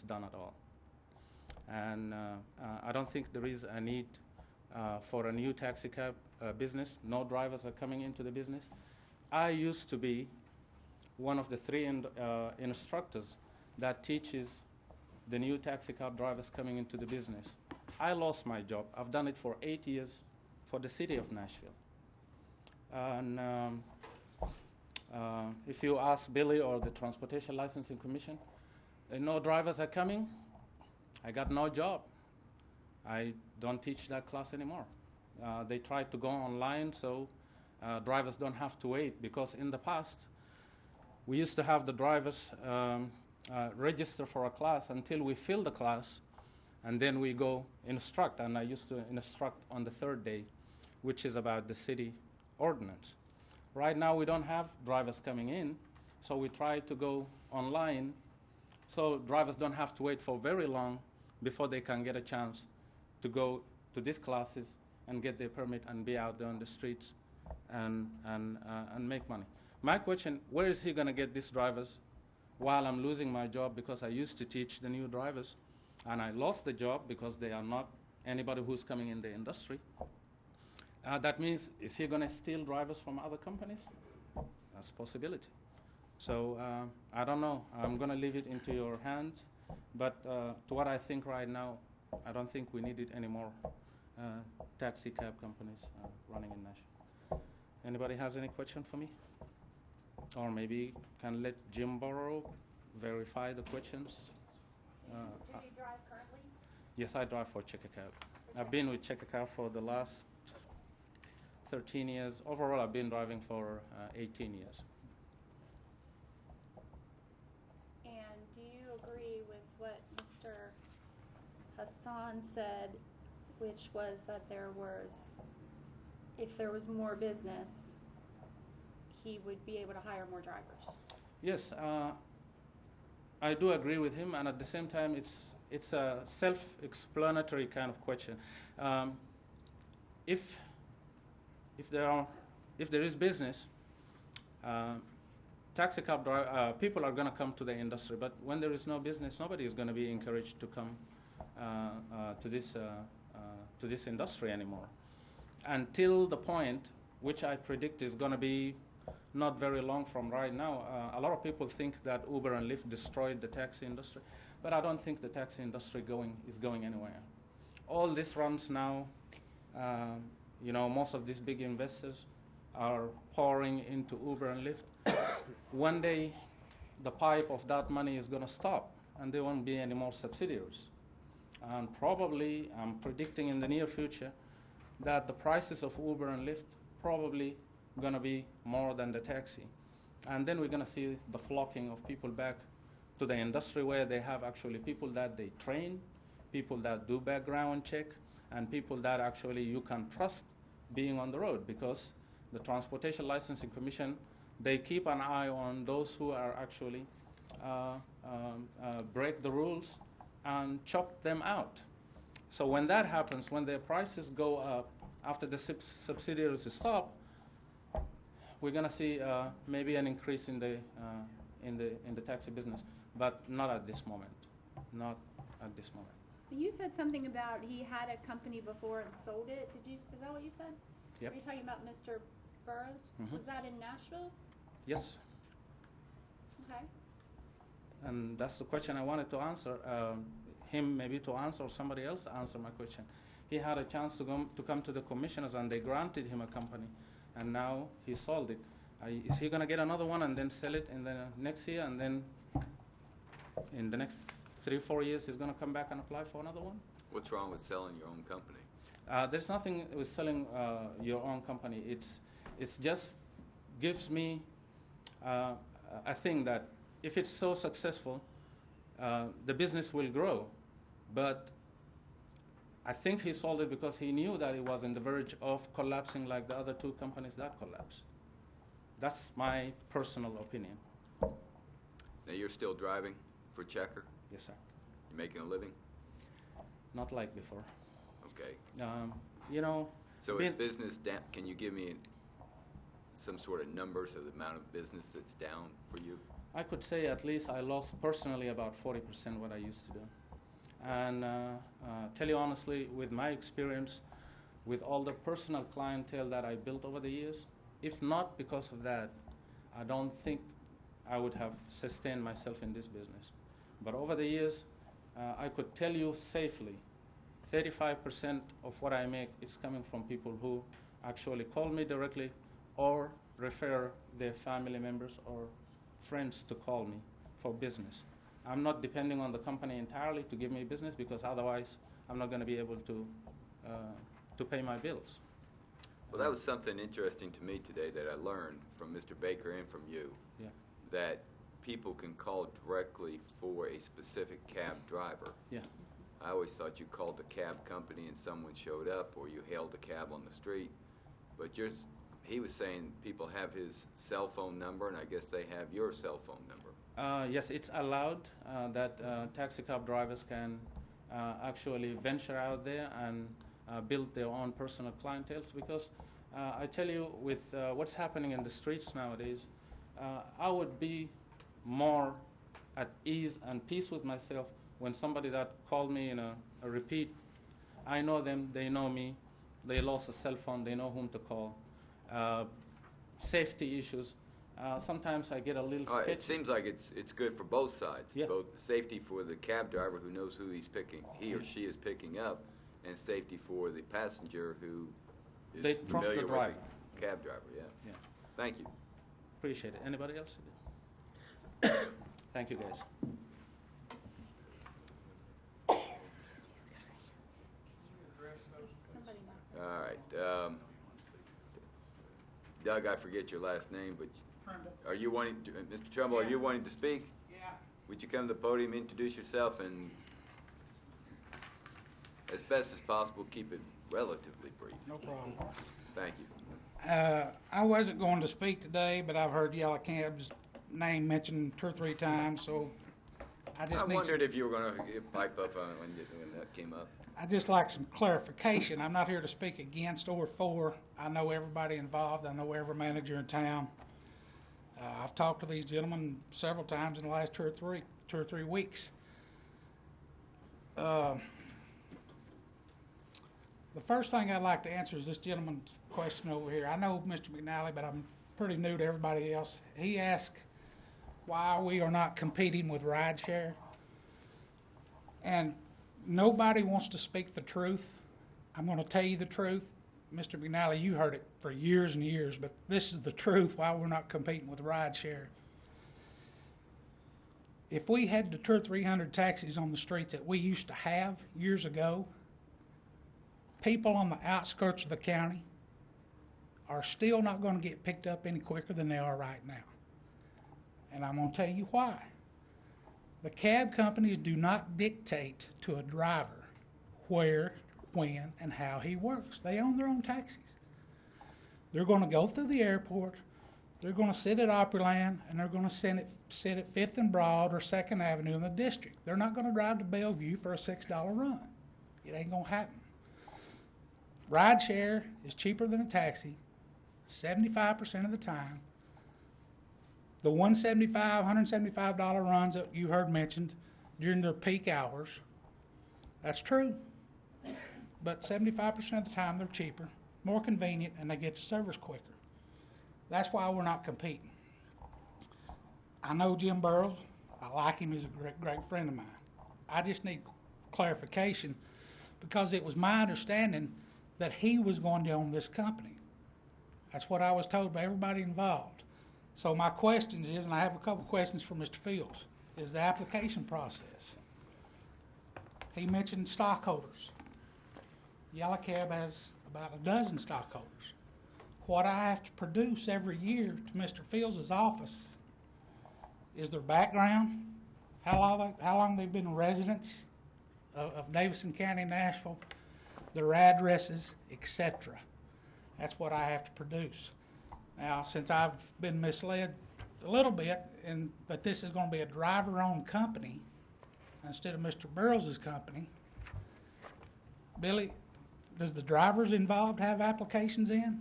done at all. And I don't think there is a need for a new taxi cab business. No drivers are coming into the business. I used to be one of the 3 instructors that teaches the new taxi cab drivers coming into the business. I lost my job. I've done it for 8 years for the city of Nashville. And if you ask Billy or the Transportation Licensing Commission, no drivers are coming, I got no job. I don't teach that class anymore. They tried to go online so drivers don't have to wait, because in the past, we used to have the drivers register for a class until we fill the class, and then we go instruct. And I used to instruct on the 3rd day, which is about the city ordinance. Right now, we don't have drivers coming in, so we try to go online so drivers don't have to wait for very long before they can get a chance to go to these classes and get their permit and be out there on the streets and make money. My question, where is he going to get these drivers while I'm losing my job, because I used to teach the new drivers, and I lost the job because they are not anybody who's coming in the industry? That means, is he going to steal drivers from other companies? That's a possibility. So I don't know. I'm going to leave it into your hands. But to what I think right now, I don't think we needed any more taxi cab companies running in Nashville. Anybody has any question for me? Or maybe can let Jim Burrow verify the questions. Do you drive currently? Yes, I drive for Checker Cab. I've been with Checker Cab for the last 13 years. Overall, I've been driving for 18 years. And do you agree with what Mr. Hassan said, which was that if there was more business, he would be able to hire more drivers? Yes, I do agree with him, and at the same time, it's a self-explanatory kind of question. If there is business, taxi cab people are going to come to the industry. But when there is no business, nobody is going to be encouraged to come to this industry anymore, until the point which I predict is going to be not very long from right now. A lot of people think that Uber and Lyft destroyed the taxi industry, but I don't think the taxi industry is going anywhere. All this runs now. Most of these big investors are pouring into Uber and Lyft. One day, the pipe of that money is going to stop, and there won't be any more subsidiaries. And probably, I'm predicting in the near future that the prices of Uber and Lyft probably going to be more than the taxi. And then we're going to see the flocking of people back to the industry, where they have actually people that they train, people that do background check, and people that actually you can trust being on the road, because the Transportation Licensing Commission, they keep an eye on those who are actually break the rules and chop them out. So when that happens, when their prices go up after the subsidiaries stop, we're going to see maybe an increase in the taxi business, but not at this moment. Not at this moment. You said something about he had a company before and sold it. Is that what you said? Yep. Were you talking about Mr. Burroughs? Mm-hmm. Was that in Nashville? Yes. Okay. And that's the question I wanted to answer. Him maybe to answer, or somebody else answer my question. He had a chance to come to the commissioners, and they granted him a company, and now he sold it. Is he going to get another one and then sell it in the next year, and then in the next 3-4 years he's going to come back and apply for another one? What's wrong with selling your own company? There's nothing with selling your own company. It just gives me a thing that if it's so successful, the business will grow. But I think he sold it because he knew that it was on the verge of collapsing like the other two companies that collapsed. That's my personal opinion. Now, you're still driving for Checker? Yes, sir. You making a living? Not like before. Okay. You know. So is business down? Can you give me some sort of numbers of the amount of business that's down for you? I could say at least I lost personally about 40% what I used to do. And tell you honestly, with my experience, with all the personal clientele that I built over the years, if not because of that, I don't think I would have sustained myself in this business. But over the years, I could tell you safely, 35% of what I make is coming from people who actually call me directly or refer their family members or friends to call me for business. I'm not depending on the company entirely to give me business because otherwise I'm not going to be able to pay my bills. Well, that was something interesting to me today that I learned from Mr. Baker and from you, Yeah. that people can call directly for a specific cab driver. Yeah. I always thought you called the cab company and someone showed up, or you hailed a cab on the street. But he was saying people have his cell phone number, and I guess they have your cell phone number. Yes, it's allowed that taxi cab drivers can actually venture out there and build their own personal clienteles because I tell you, with what's happening in the streets nowadays, I would be more at ease and peace with myself when somebody that called me in a repeat, I know them, they know me, they lost a cell phone, they know whom to call. Safety issues. Sometimes I get a little sketchy. It seems like it's good for both sides. Yeah. Both safety for the cab driver who knows who he or she is picking up, and safety for the passenger who is They trust familiar the with driver. the cab driver. Yeah. Yeah. Thank you. Appreciate it. Anybody else? Thank you, guys. All right. Doug, I forget your last name, but are you wanting to, Mr. Trumbull, are you wanting to speak? Yeah. Would you come to the podium, introduce yourself, and as best as possible, keep it relatively brief? No problem. Thank you. I wasn't going to speak today, but I've heard Yellow Cab's name mentioned 2 or 3 times, so I just wondered if you were going to pipe up on it when that came up. I'd just like some clarification. I'm not here to speak against or for. I know everybody involved. I know every manager in town. I've talked to these gentlemen several times in the last 2 or 3 weeks. The first thing I'd like to answer is this gentleman's question over here. I know Mr. McNally, but I'm pretty new to everybody else. He asked why we are not competing with Rideshare. And nobody wants to speak the truth. I'm going to tell you the truth. Mr. McNally, you heard it for years and years, but this is the truth why we're not competing with Rideshare. If we had the 200 or 300 taxis on the streets that we used to have years ago, people on the outskirts of the county are still not going to get picked up any quicker than they are right now. And I'm going to tell you why. The cab companies do not dictate to a driver where, when, and how he works. They own their own taxis. They're going to go through the airport, they're going to sit at Opryland, and they're going to sit at 5th and Broad or 2nd Avenue in the district. They're not going to drive to Bellevue for a $6 run. It ain't going to happen. Rideshare is cheaper than a taxi 75% of the time. The $175, $175 runs that you heard mentioned during their peak hours, that's true. But 75% of the time they're cheaper, more convenient, and they get to service quicker. That's why we're not competing. I know Jim Burrows. I like him. He's a great, great friend of mine. I just need clarification because it was my understanding that he was going to own this company. That's what I was told by everybody involved. So my questions is, and I have a couple questions for Mr. Fields, is the application process. He mentioned stockholders. Yellow Cab has about a dozen stockholders. what I have to produce every year to Mr. Fields' office is their background, how long they've been residents of Davidson County, Nashville, their addresses, etc. That's what I have to produce. Now, since I've been misled a little bit in that this is going to be a driver-owned company instead of Mr. Burrows' company, Billy, does the drivers involved have applications in?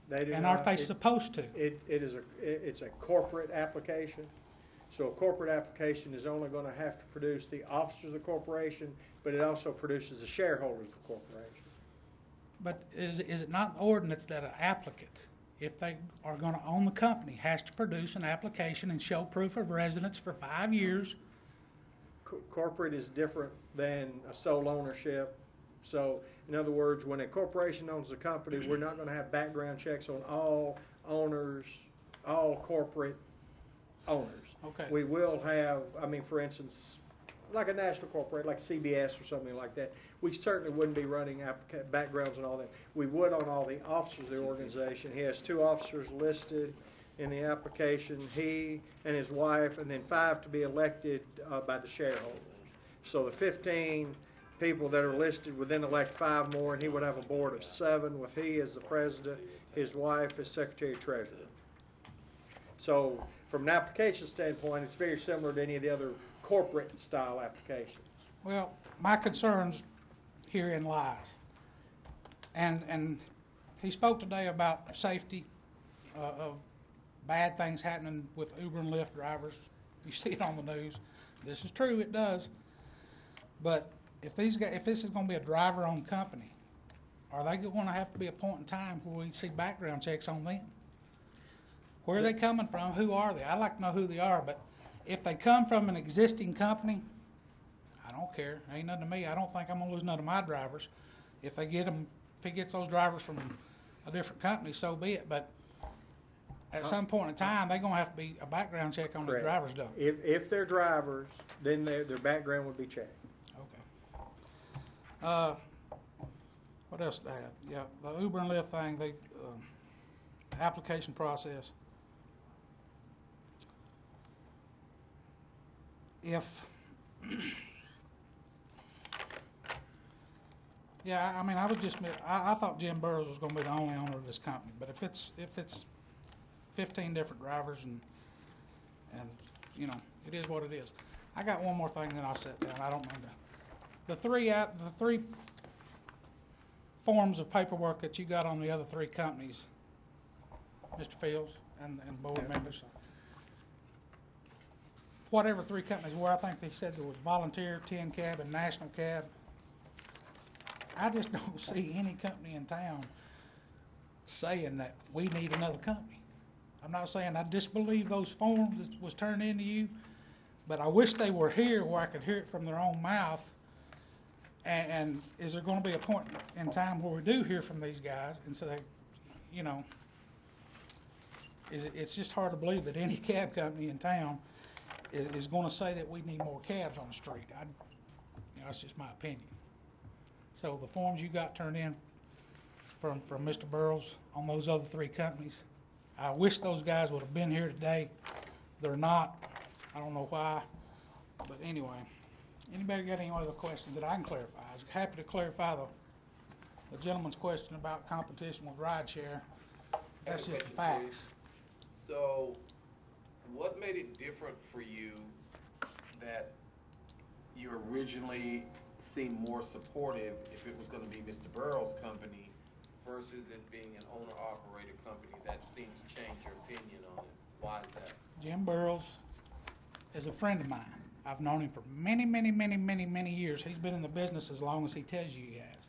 They do And not. aren't they supposed to? It's a corporate application. So a corporate application is only going to have to produce the officers of the corporation, but it also produces the shareholders of the corporation. But is it not an ordinance that an applicant, if they are going to own the company, has to produce an application and show proof of residence for 5 years? Corporate is different than a sole ownership. So, in other words, when a corporation owns a company, we're not going to have background checks on all owners, all corporate owners. Okay. We will have, for instance, like a national corporation, like CBS or something like that, we certainly wouldn't be running backgrounds and all that. We would on all the officers of the organization. He has 2 officers listed in the application, he and his wife, and then 5 to be elected by the shareholders. So the 15 people that are listed would then elect 5 more, and he would have a board of 7 with he as the president, his wife as secretary-treasurer. So from an application standpoint, it's very similar to any of the other corporate style applications. Well, my concerns herein lies. And he spoke today about safety of bad things happening with Uber and Lyft drivers. You see it on the news. This is true, it does. But if this is going to be a driver-owned company, are they going to have to be a point in time where we see background checks on them? Where are they coming from? Who are they? I'd like to know who they are, but if they come from an existing company, I don't care. Ain't nothing to me. I don't think I'm going to lose none of my drivers. If he gets those drivers from a different company, so be it. But at some point in time, they're going to have to be a background check on the drivers done. If they're drivers, then their background would be checked. Okay. What else did I have? Yeah, the Uber and Lyft thing, the application process. I thought Jim Burrows was going to be the only owner of this company, but if it's 15 different drivers and it is what it is. I got one more thing, then I'll sit down. I don't mean to. The three forms of paperwork that you got on the other 3 companies, Mr. Fields and board members. Whatever 3 companies were, I think they said there was Volunteer, 10 Cab, and National Cab. I just don't see any company in town saying that we need another company. I'm not saying I disbelieve those forms that was turned into you, but I wish they were here where I could hear it from their own mouth. And is there going to be a point in time where we do hear from these guys and say, it's just hard to believe that any cab company in town is going to say that we need more cabs on the street. That's just my opinion. So the forms you got turned in from Mr. Burrows on those other 3 companies, I wish those guys would have been here today. They're not. I don't know why. But anyway, anybody got any other questions that I can clarify? I was happy to clarify the gentleman's question about competition with Rideshare. That's just the facts. So, what made it different for you that you originally seemed more supportive if it was going to be Mr. Burrows' company versus it being an owner-operated company that seemed to change your opinion on it? Why is that? Jim Burrows is a friend of mine. I've known him for many, many, many, many, many years. He's been in the business as long as he tells you he has.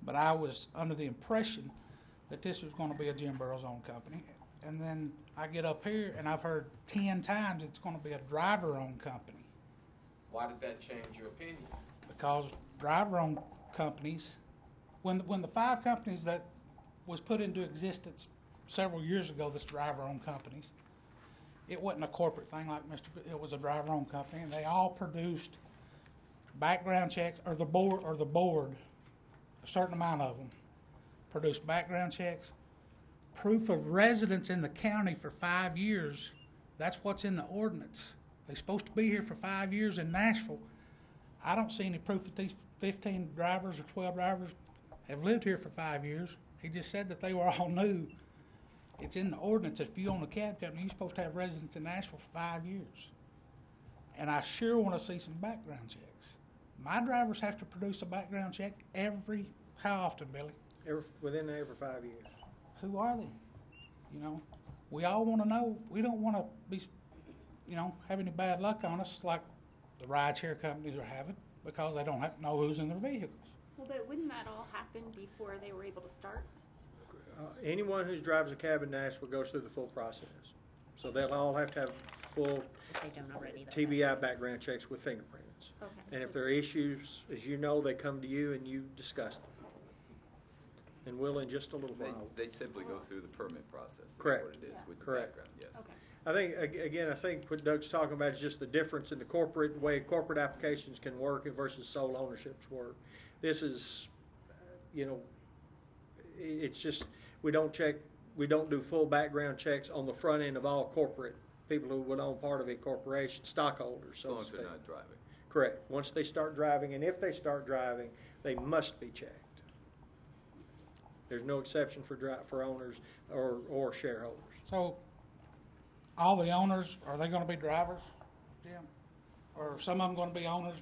But I was under the impression that this was going to be a Jim Burrows-owned company. And then I get up here and I've heard 10 times it's going to be a driver-owned company. Why did that change your opinion? Because driver-owned companies, when the 5 companies that was put into existence several years ago, this driver-owned companies, it wasn't a corporate thing like it was a driver-owned company, and they all produced background checks, or the board, a certain amount of them produced background checks, proof of residence in the county for 5 years. That's what's in the ordinance. They're supposed to be here for 5 years in Nashville. I don't see any proof that these 15 drivers or 12 drivers have lived here for 5 years. He just said that they were all new. It's in the ordinance. If you own a cab company, you're supposed to have residence in Nashville for 5 years. And I sure want to see some background checks. My drivers have to produce a background check how often, Billy? Within every 5 years. Who are they? You know, we all want to know. We don't want to be, have any bad luck on us like the rideshare companies are having because they don't have to know who's in their vehicles. Well, but wouldn't that all happen before they were able to start? Anyone who drives a cab in Nashville goes through the full process. So they'll all have to have full If they don't already. TBI background checks with fingerprints. Okay. And if there are issues, as you know, they come to you and you discuss them. And we'll in just a little while. They simply go through the permit process. That's Correct. what it is with the Correct. background, yes. Okay. I think what Doug's talking about is just the difference in the way corporate applications can work versus sole ownerships work. This is, it's just, we don't do full background checks on the front end of all corporate people who would own part of a corporation, stockholders, As so long to as they're speak. not driving. Correct. Once they start driving, and if they start driving, they must be checked. There's no exception for owners or shareholders. So, all the owners, are they going to be drivers, Jim? Or are some of them going to be owners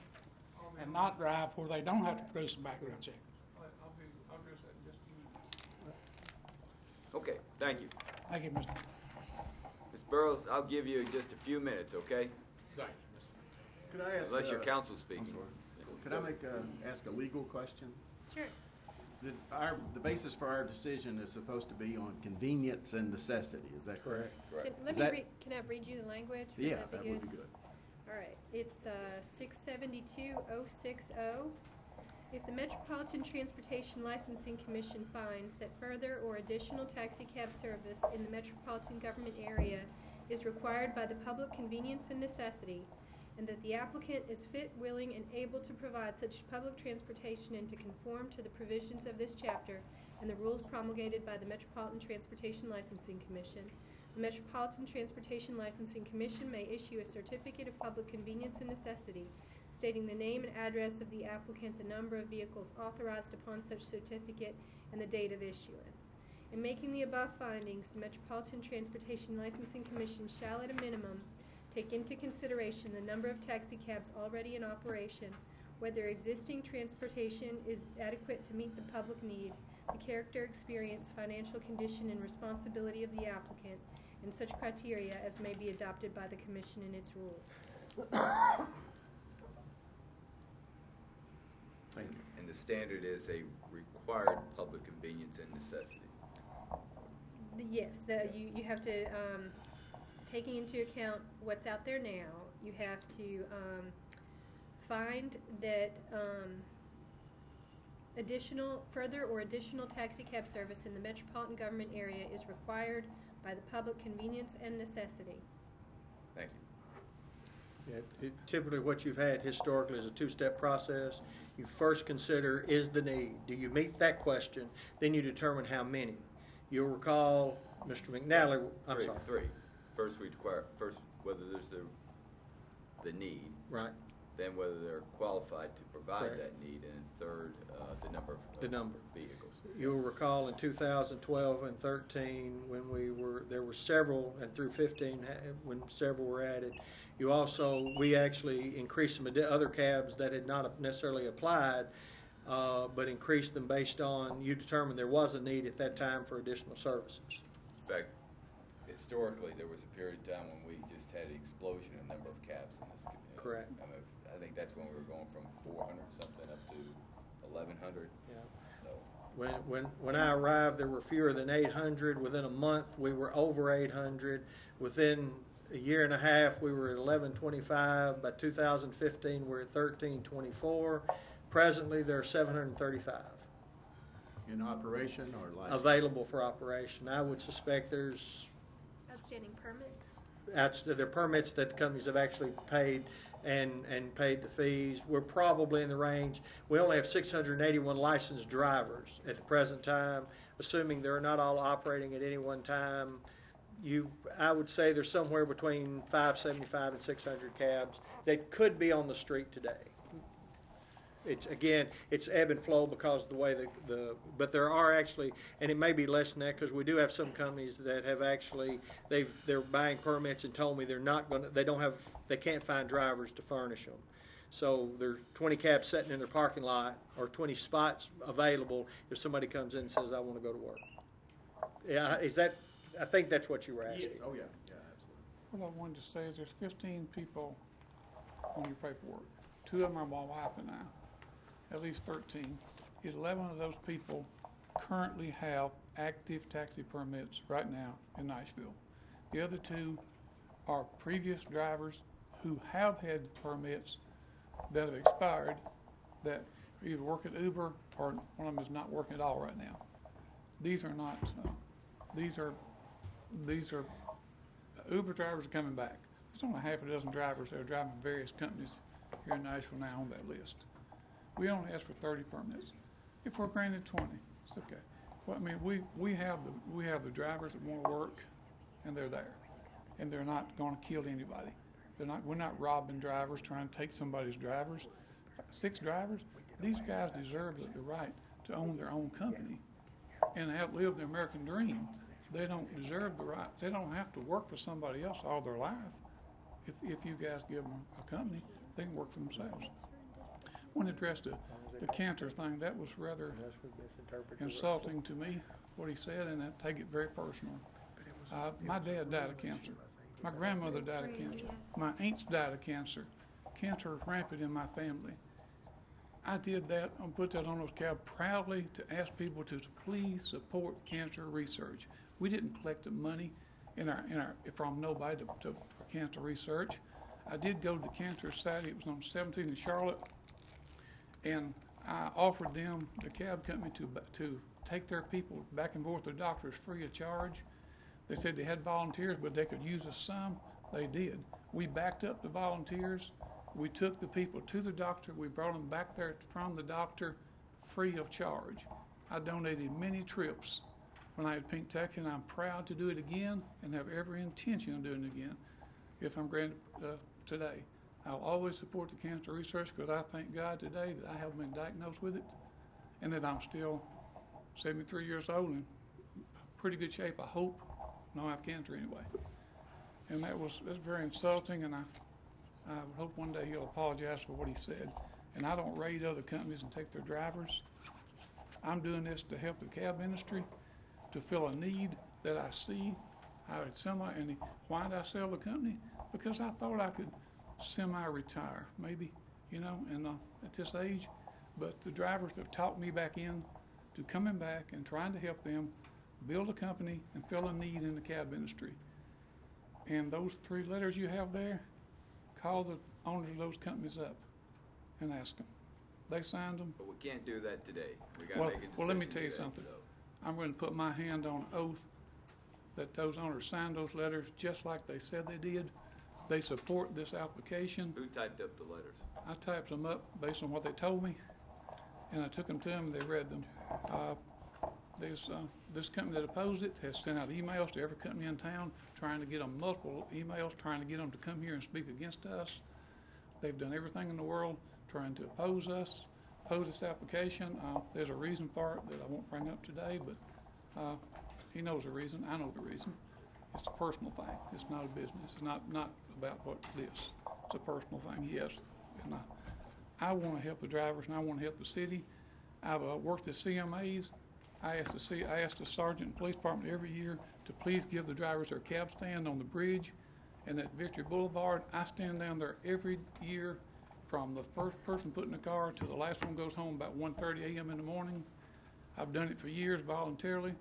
and not drive where they don't have to produce a background check? I'll address that in just a minute. Okay, thank you. Thank you, Mr. Ms. Burrows, I'll give you just a few minutes, okay? Thank you, Mr. Could I ask? Unless your counsel's speaking. Could I ask a legal question? Sure. The basis for our decision is supposed to be on convenience and necessity. Is that correct? Correct. Can I read you the language? Yeah, Would that would be good. All right, it's 672-060. If the Metropolitan Transportation Licensing Commission finds that further or additional taxi cab service in the metropolitan government area is required by the public convenience and necessity, and that the applicant is fit, willing, and able to provide such public transportation and to conform to the provisions of this chapter and the rules promulgated by the Metropolitan Transportation Licensing Commission, the Metropolitan Transportation Licensing Commission may issue a certificate of public convenience and necessity, stating the name and address of the applicant, the number of vehicles authorized upon such certificate, and the date of issuance. In making the above findings, the Metropolitan Transportation Licensing Commission shall at a minimum take into consideration the number of taxi cabs already in operation, whether existing transportation is adequate to meet the public need, the character, experience, financial condition, and responsibility of the applicant, and such criteria as may be adopted by the Commission in its rules. Thank you. And the standard is a required public convenience and necessity. Yes, you have to, taking into account what's out there now, you have to find that further or additional taxi cab service in the metropolitan government area is required by the public convenience and necessity. Thank you. Yeah, typically what you've had historically is a two-step process. You first consider, is the need? Do you meet that question? Then you determine how many. You'll recall, Mr. McNally, I'm sorry. Three. First, we require, whether there's the need. Right. Then whether they're qualified to provide Correct. that need. And third, the number of vehicles. You'll recall in 2012 and 13 when there were several, and through 15 when several were added. We actually increased some other cabs that had not necessarily applied, but increased them based on, you determined there was a need at that time for additional services. In fact, historically, there was a period of time when we just had an explosion in number of cabs in this community. Correct. I think that's when we were going from 400 something up to 1,100. Yeah. So. When I arrived, there were fewer than 800. Within a month, we were over 800. Within a year and a half, we were at 1125. By 2015, we're at 1324. Presently, there are 735 In operation or licensed? available for operation. I would suspect there's Outstanding permits? they're permits that the companies have actually paid and paid the fees. We're probably in the range. We only have 681 licensed drivers at the present time, assuming they're not all operating at any one time. I would say there's somewhere between 575 and 600 cabs that could be on the street today. It's ebb and flow because of the way but there are actually, and it may be less than that because we do have some companies that have actually they're buying permits and told me they can't find drivers to furnish them. So there's 20 cabs sitting in their parking lot or 20 spots available if somebody comes in and says, I want to go to work. Yeah, I think that's what you were asking. Yes. Oh, yeah. Yeah, absolutely. What I wanted to say is there's 15 people on your paperwork. 2 of them are my wife and I. At least 13. 11 of those people currently have active taxi permits right now in Nashville. The other 2 are previous drivers who have had permits that have expired that either work at Uber or one of them is not working at all right now. These are not, these are Uber drivers are coming back. There's only half a dozen drivers that are driving various companies here in Nashville now on that list. We only ask for 30 permits. If we're granted 20, it's okay. Well, I mean, we have the drivers that want to work, and they're there, and they're not going to kill anybody. We're not robbing drivers, trying to take somebody's drivers. 6 drivers. These guys deserve the right to own their own company and outlive the American dream. They don't deserve the right. They don't have to work for somebody else all their life. If you guys give them a company, they can work for themselves. I want to address the Cantor thing. That was rather insulting to me, what he said, and I take it very personal. My dad died of cancer. My grandmother died of cancer. My aunts died of cancer. Cancer is rampant in my family. I did that and put that on those cabs proudly to ask people to please support cancer research. We didn't collect the money from nobody for cancer research. I did go to the Cancer Society. It was on 17th in Charlotte. And I offered them, the cab company, to take their people back and forth to doctors free of charge. They said they had volunteers, but they could use us some. They did. We backed up the volunteers. We took the people to the doctor. We brought them back there from the doctor free of charge. I donated many trips when I had Pink Taxi, and I'm proud to do it again and have every intention of doing it again if I'm granted today. I'll always support the cancer research because I thank God today that I haven't been diagnosed with it and that I'm still 73 years old and in pretty good shape, I hope. I don't have cancer anyway. And that's very insulting, and I would hope one day he'll apologize for what he said. And I don't raid other companies and take their drivers. I'm doing this to help the cab industry, to fill a need that I see. Why did I sell the company? Because I thought I could semi-retire, maybe, and at this age. But the drivers have talked me back in to coming back and trying to help them build a company and fill a need in the cab industry. And those 3 letters you have there, call the owners of those companies up and ask them. They signed them. But we can't do that today. We got to make a decision. Well, let me tell you today, something. So. I'm going to put my hand on an oath that those owners signed those letters just like they said they did. They support this application. Who typed up the letters? I typed them up based on what they told me, and I took them to them and they read them. This company that opposed it has sent out emails to every company in town trying to get them multiple emails, trying to get them to come here and speak against us. They've done everything in the world trying to oppose us, oppose this application. There's a reason for it that I won't bring up today, but he knows the reason. I know the reason. It's a personal thing. It's not a business. It's not about what this. It's a personal thing, yes. And I want to help the drivers, and I want to help the city. I've worked at CMAs. I ask the sergeant and police department every year to please give the drivers their cab stand on the bridge and at Victory Boulevard. I stand down there every year from the first person put in the car to the last one goes home about 1:30 a.m. in the morning. I've done it for years voluntarily.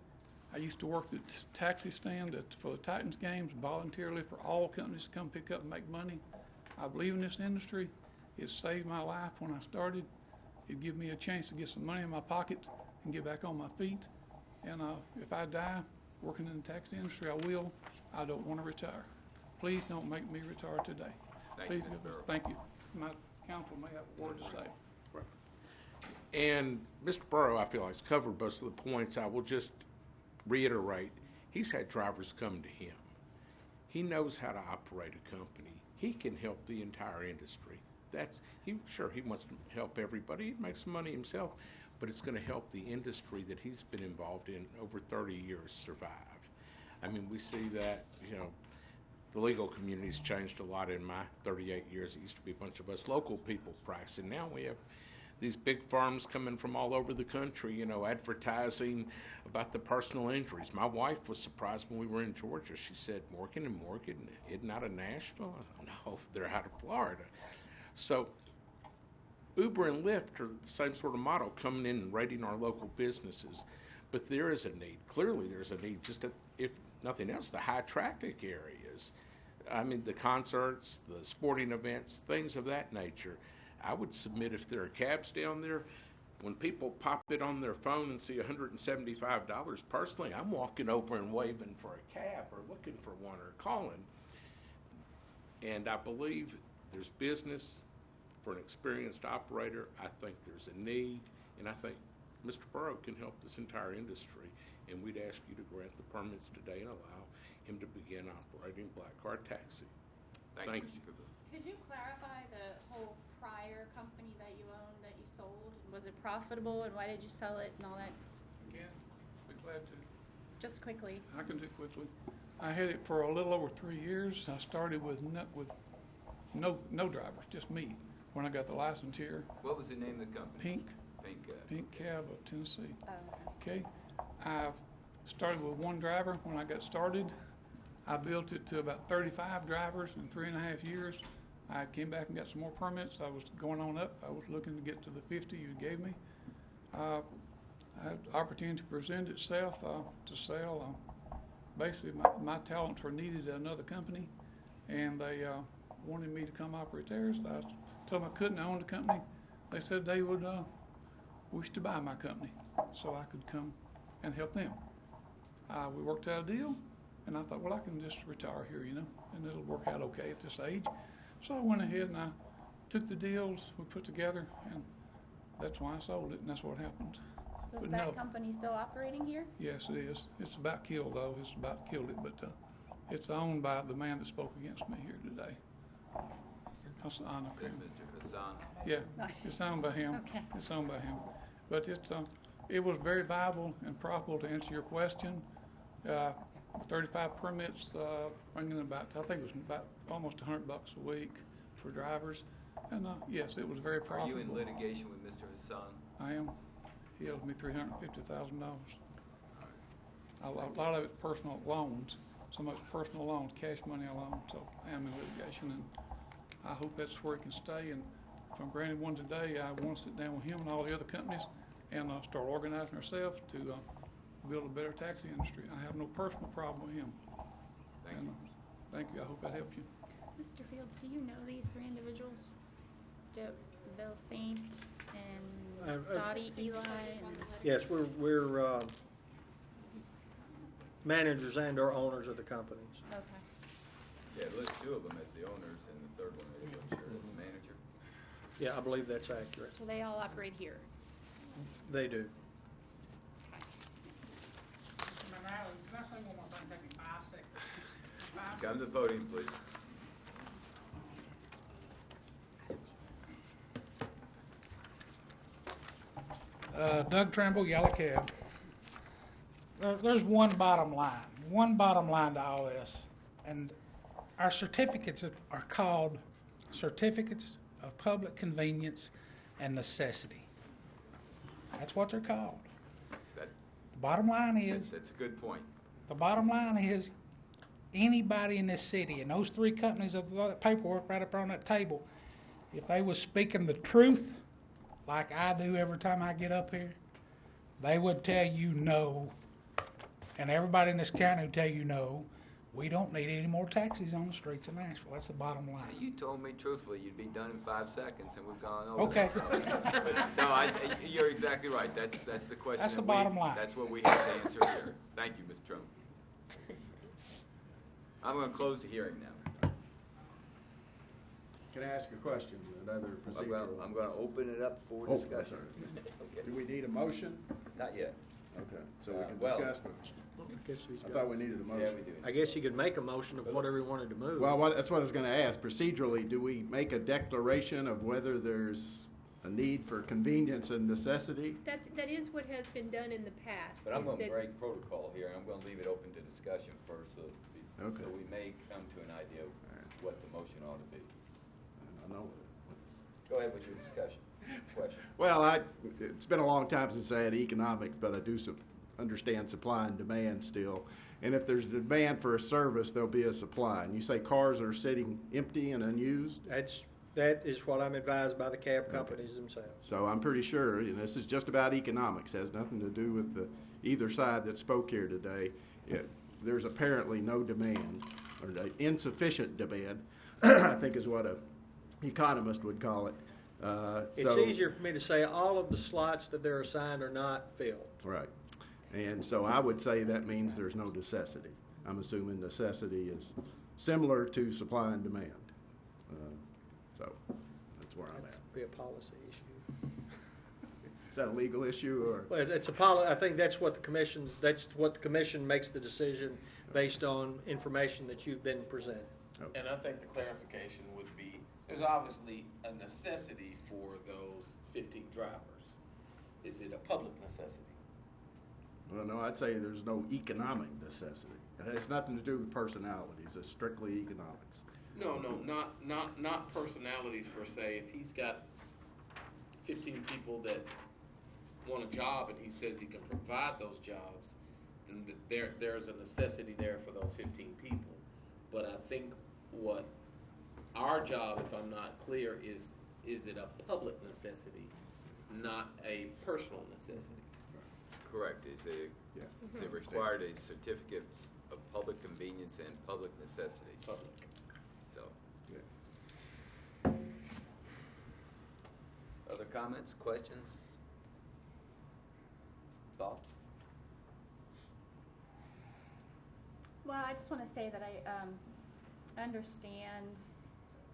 I used to work the taxi stand for the Titans games voluntarily for all companies to come pick up and make money. I believe in this industry. It saved my life when I started. It gave me a chance to get some money in my pocket and get back on my feet. And if I die working in the taxi industry, I will. I don't want to retire. please don't make me retire today. Thank you, Please Mr. give us, Burrow. thank you. My council may have a word to say. And Mr. Burrow, I feel like, has covered most of the points. I will just reiterate, he's had drivers come to him. He knows how to operate a company. He can help the entire industry. He wants to help everybody. He makes some money himself, but it's going to help the industry that he's been involved in over 30 years survive. I mean, we see that, the legal community's changed a lot in my 38 years. It used to be a bunch of us local people practicing. Now we have these big firms coming from all over the country, advertising about the personal injuries. My wife was surprised when we were in Georgia. She said, Morgan and Morgan, isn't out of Nashville? I said, no, they're out of Florida. So Uber and Lyft are the same sort of model, coming in and rating our local businesses. But there is a need. Clearly there's a need, just if nothing else, the high traffic areas. I mean, the concerts, the sporting events, things of that nature. I would submit, if there are cabs down there, when people pop it on their phone and see $175, personally, I'm walking over and waving for a cab or looking for one or calling. And I believe there's business for an experienced operator. I think there's a need, and I think Mr. Burrow can help this entire industry. And we'd ask you to grant the permits today and allow him to begin operating Black Car Taxi. Thank you. Mr. Cooper. Could you clarify the whole prior company that you owned that you sold? Was it profitable, and why did you sell it and all that? Again, be glad to. Just quickly. I can do quickly. I had it for a little over 3 years. I started with no drivers, just me, when I got the license here. What was the name of the company? Pink Cab of Tennessee. Oh. Okay. I started with one driver when I got started. I built it to about 35 drivers in 3.5 years. I came back and got some more permits. I was going on up. I was looking to get to the 50 you gave me. I had the opportunity to present itself to sell. Basically, my talents were needed at another company, and they wanted me to come operate theirs. I told them I couldn't. I owned the company. They said they would wish to buy my company so I could come and help them. We worked out a deal, and I thought, well, I can just retire here, and it'll work out okay at this age. So I went ahead and I took the deals we put together, and that's why I sold it, and that's what happened. So But is that no. company still operating here? Yes, it is. It's about killed, though. It's about killed it, but it's owned by the man that spoke against me here today. Hassan, okay. That's Mr. Hassan. Yeah, it's owned by him. Okay. It's owned by him. But it was very viable and profitable, to answer your question. 35 permits, bringing about, I think it was about almost $100 a week for drivers. And yes, it was very profitable. Are you in litigation with Mr. Hassan? I am. He owes me $350,000. A lot of it's personal loans. Some of it's personal loans, cash money alone. So I am in litigation, and I hope that's where he can stay. And if I'm granted one today, I want to sit down with him and all the other companies and start organizing ourselves to build a better taxi industry. I have no personal problem with him. Thank you. Thank you. I hope that helped you. Mr. Fields, do you know these three individuals? Bill Saint and Dottie Eli? And Yes, we're managers and or owners of the companies. okay. Yeah, it lists two of them as the owners, and the third one, I wasn't sure, as manager. Yeah, I believe that's accurate. So they all operate here? They do. Can I say one more thing? Take me 5 seconds. Come to the podium, please. Doug Trimble, Yellow Cab. There's one bottom line to all this. And our certificates are called Certificates of Public Convenience and Necessity. That's what they're called. That, The bottom line is, that's a good point. the bottom line is, anybody in this city, and those three companies of the paperwork right up on that table, if they was speaking the truth, like I do every time I get up here, they would tell you no. And everybody in this county would tell you no. We don't need any more taxis on the streets of Nashville. That's the bottom line. You told me truthfully you'd be done in 5 seconds, and we've gone over. Okay. But no, you're exactly right. That's the question. That's the that bottom line. That's what we have to answer here. Thank you, Mr. Trump. I'm going to close the hearing now. Can I ask a question, another procedural? I'm going to open it up for Oh, discussion. Do we need a motion? Not yet. Okay, so we can well- discuss. I thought we needed a motion. Yeah, we do. I guess you could make a motion of whatever you wanted to move. Well, that's what I was going to ask. Procedurally, do we make a declaration of whether there's a need for convenience and necessity? That is what has been done in the past. But I'm is going to that- break protocol here. I'm going to leave it open to discussion first, so Okay. so we may come to an idea of what the motion ought to be. I know. Go ahead with your discussion. Question. Well, it's been a long time since I had economics, but I do understand supply and demand still. And if there's demand for a service, there'll be a supply. And you say cars are sitting empty and unused? That is what I'm advised by the cab companies themselves. So I'm pretty sure, and this is just about economics, has nothing to do with either side that spoke here today. There's apparently no demand, or insufficient demand, I think is what an economist would call it. It's easier for me to say all of the slots that they're assigned are not filled. Right. And so I would say that means there's no necessity. I'm assuming necessity is similar to supply and demand. So that's where I'm at. That'd be a policy issue. Is that a legal issue or? Well, it's I think that's what the commission makes the decision based on information that you've been presented. Okay. And I think the clarification would be, there's obviously a necessity for those 15 drivers. Is it a public necessity? Well, no, I'd say there's no economic necessity. It has nothing to do with personalities. It's strictly economics. No, not personalities per se. If he's got 15 people that want a job and he says he can provide those jobs, then there's a necessity there for those 15 people. But I think what our job, if I'm not clear, is it a public necessity, not a personal necessity? Correct. Is it required a certificate of public convenience and public necessity? Public. So. Yeah. Other comments, questions, thoughts? Well, I just want to say that I understand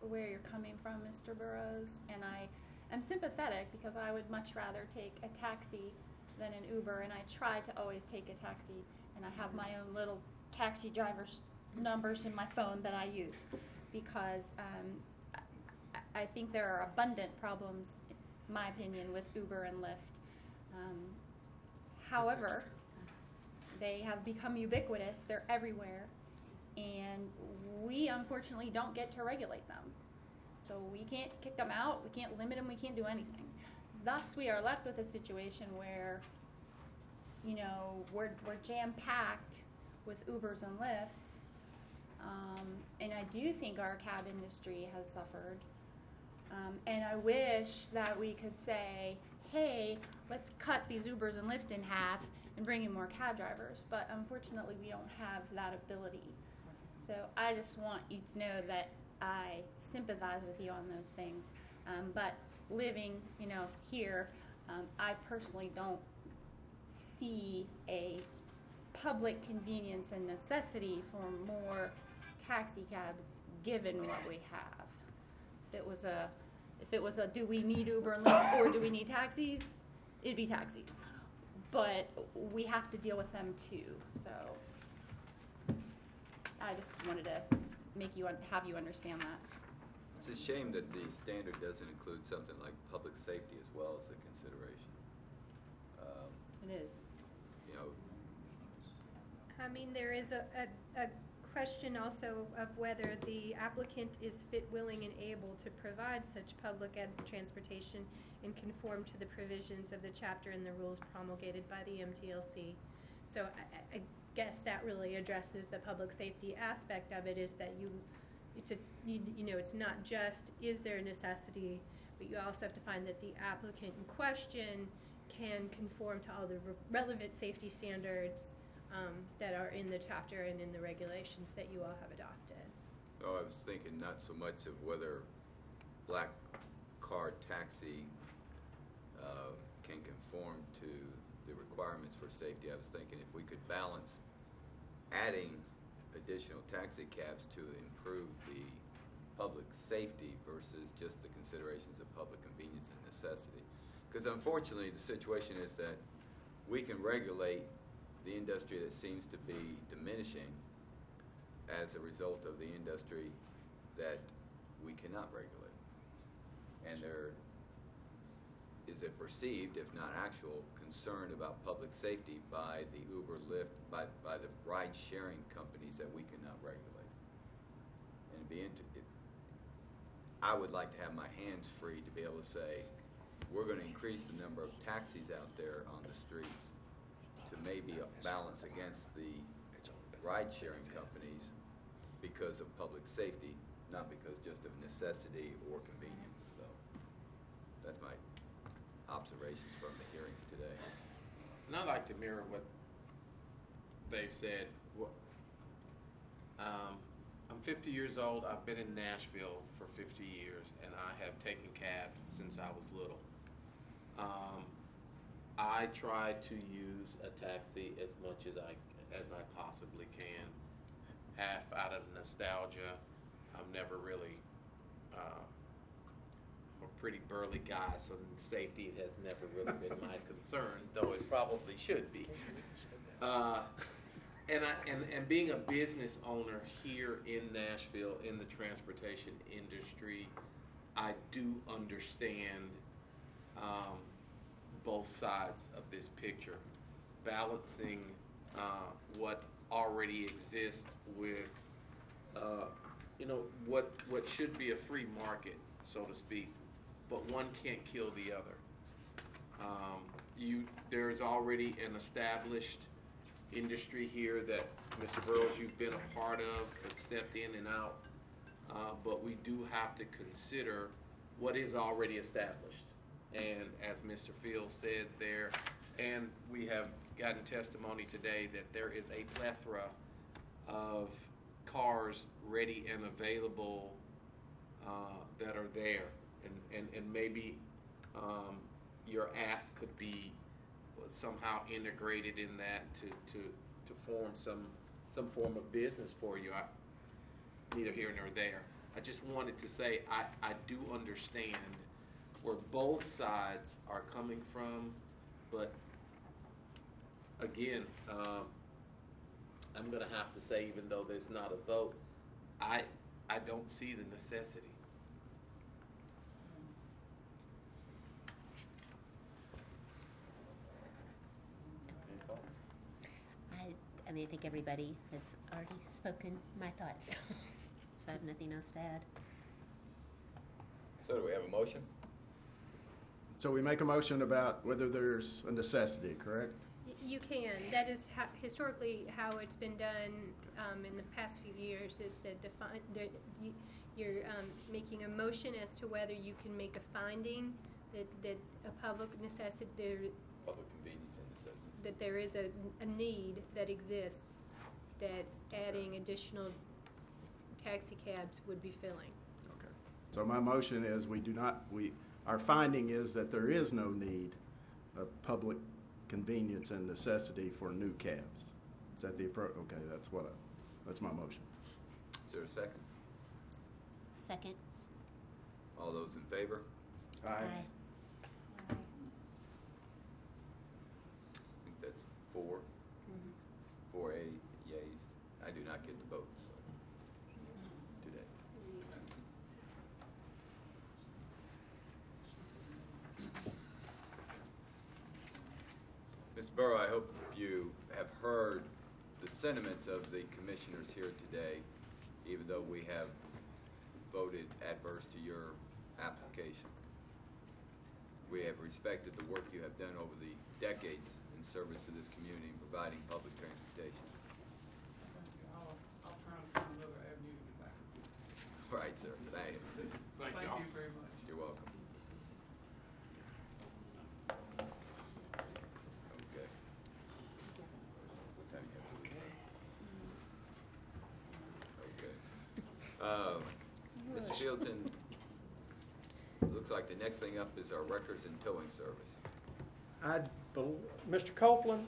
where you're coming from, Mr. Burrows, and I am sympathetic because I would much rather take a taxi than an Uber, and I try to always take a taxi, and I have my own little taxi driver's numbers in my phone that I use because I think there are abundant problems, in my opinion, with Uber and Lyft. However, they have become ubiquitous. They're everywhere. And we, unfortunately, don't get to regulate them. So we can't kick them out. We can't limit them. We can't do anything. Thus, we are left with a situation where, we're jam-packed with Ubers and Lyfts. And I do think our cab industry has suffered. And I wish that we could say, hey, let's cut these Ubers and Lyft in half and bring in more cab drivers. But unfortunately, we don't have that ability. So I just want you to know that I sympathize with you on those things. But living, here, I personally don't see a public convenience and necessity for more taxi cabs given what we have. If it was a do we need Uber and Lyft or do we need taxis, it'd be taxis. But we have to deal with them too. So I just wanted to have you understand that. It's a shame that the standard doesn't include something like public safety as well as a consideration. It is. There is a question also of whether the applicant is fit, willing, and able to provide such public transportation and conform to the provisions of the chapter and the rules promulgated by the MTLC. So I guess that really addresses the public safety aspect of it, is that it's not just is there a necessity, but you also have to find that the applicant in question can conform to all the relevant safety standards that are in the chapter and in the regulations that you all have adopted. Oh, I was thinking not so much of whether black car taxi can conform to the requirements for safety. I was thinking if we could balance adding additional taxi cabs to improve the public safety versus just the considerations of public convenience and necessity. Because unfortunately, the situation is that we can regulate the industry that seems to be diminishing as a result of the industry that we cannot regulate. And there is a perceived, if not actual, concern about public safety by the Uber, Lyft, by the ride-sharing companies that we cannot regulate. And I would like to have my hands free to be able to say, we're going to increase the number of taxis out there on the streets to maybe balance against the ride-sharing companies because of public safety, not because just of necessity or convenience. So that's my observations from the hearings today. And I'd like to mirror what they've said. I'm 50 years old. I've been in Nashville for 50 years, and I have taken cabs since I was little. I try to use a taxi as much as I possibly can, half out of nostalgia. I'm never really I'm a pretty burly guy, so safety has never really been my concern, though it probably should be. And being a business owner here in Nashville in the transportation industry, I do understand both sides of this picture, balancing what already exists with what should be a free market, so to speak, but one can't kill the other. There's already an established industry here that, Mr. Burrows, you've been a part of, have stepped in and out, but we do have to consider what is already established. And as Mr. Fields said there, and we have gotten testimony today that there is a plethora of cars ready and available that are there, and maybe your app could be somehow integrated in that to form some form of business for you. Neither here nor there. I just wanted to say I do understand where both sides are coming from, but again, I'm going to have to say, even though there's not a vote, I don't see the necessity. I think everybody has already spoken my thoughts, so I have nothing else to add. So do we have a motion? So we make a motion about whether there's a necessity, correct? You can. That is historically how it's been done in the past few years, is that you're making a motion as to whether you can make a finding that a public necessity, Public convenience and necessity. that there is a need that exists, that adding additional taxi cabs would be filling. Okay. So my motion is our finding is that there is no need of public convenience and necessity for new cabs. Is that the approach? Okay, that's my motion. Is there a second? Second. All those in favor? Aye. I think that's 4. 4 yeas. I do not get the vote, so today. Mr. Burrow, I hope you have heard the sentiments of the commissioners here today, even though we have voted adverse to your application. We have respected the work you have done over the decades in service to this community and providing public transportation. I'll try to find another avenue to get back. Right, sir. Thank you. Thank you very much. You're welcome. Okay. What time you have? Okay. Mr. Fieldton, looks like the next thing up is our records and towing service. Mr. Copeland,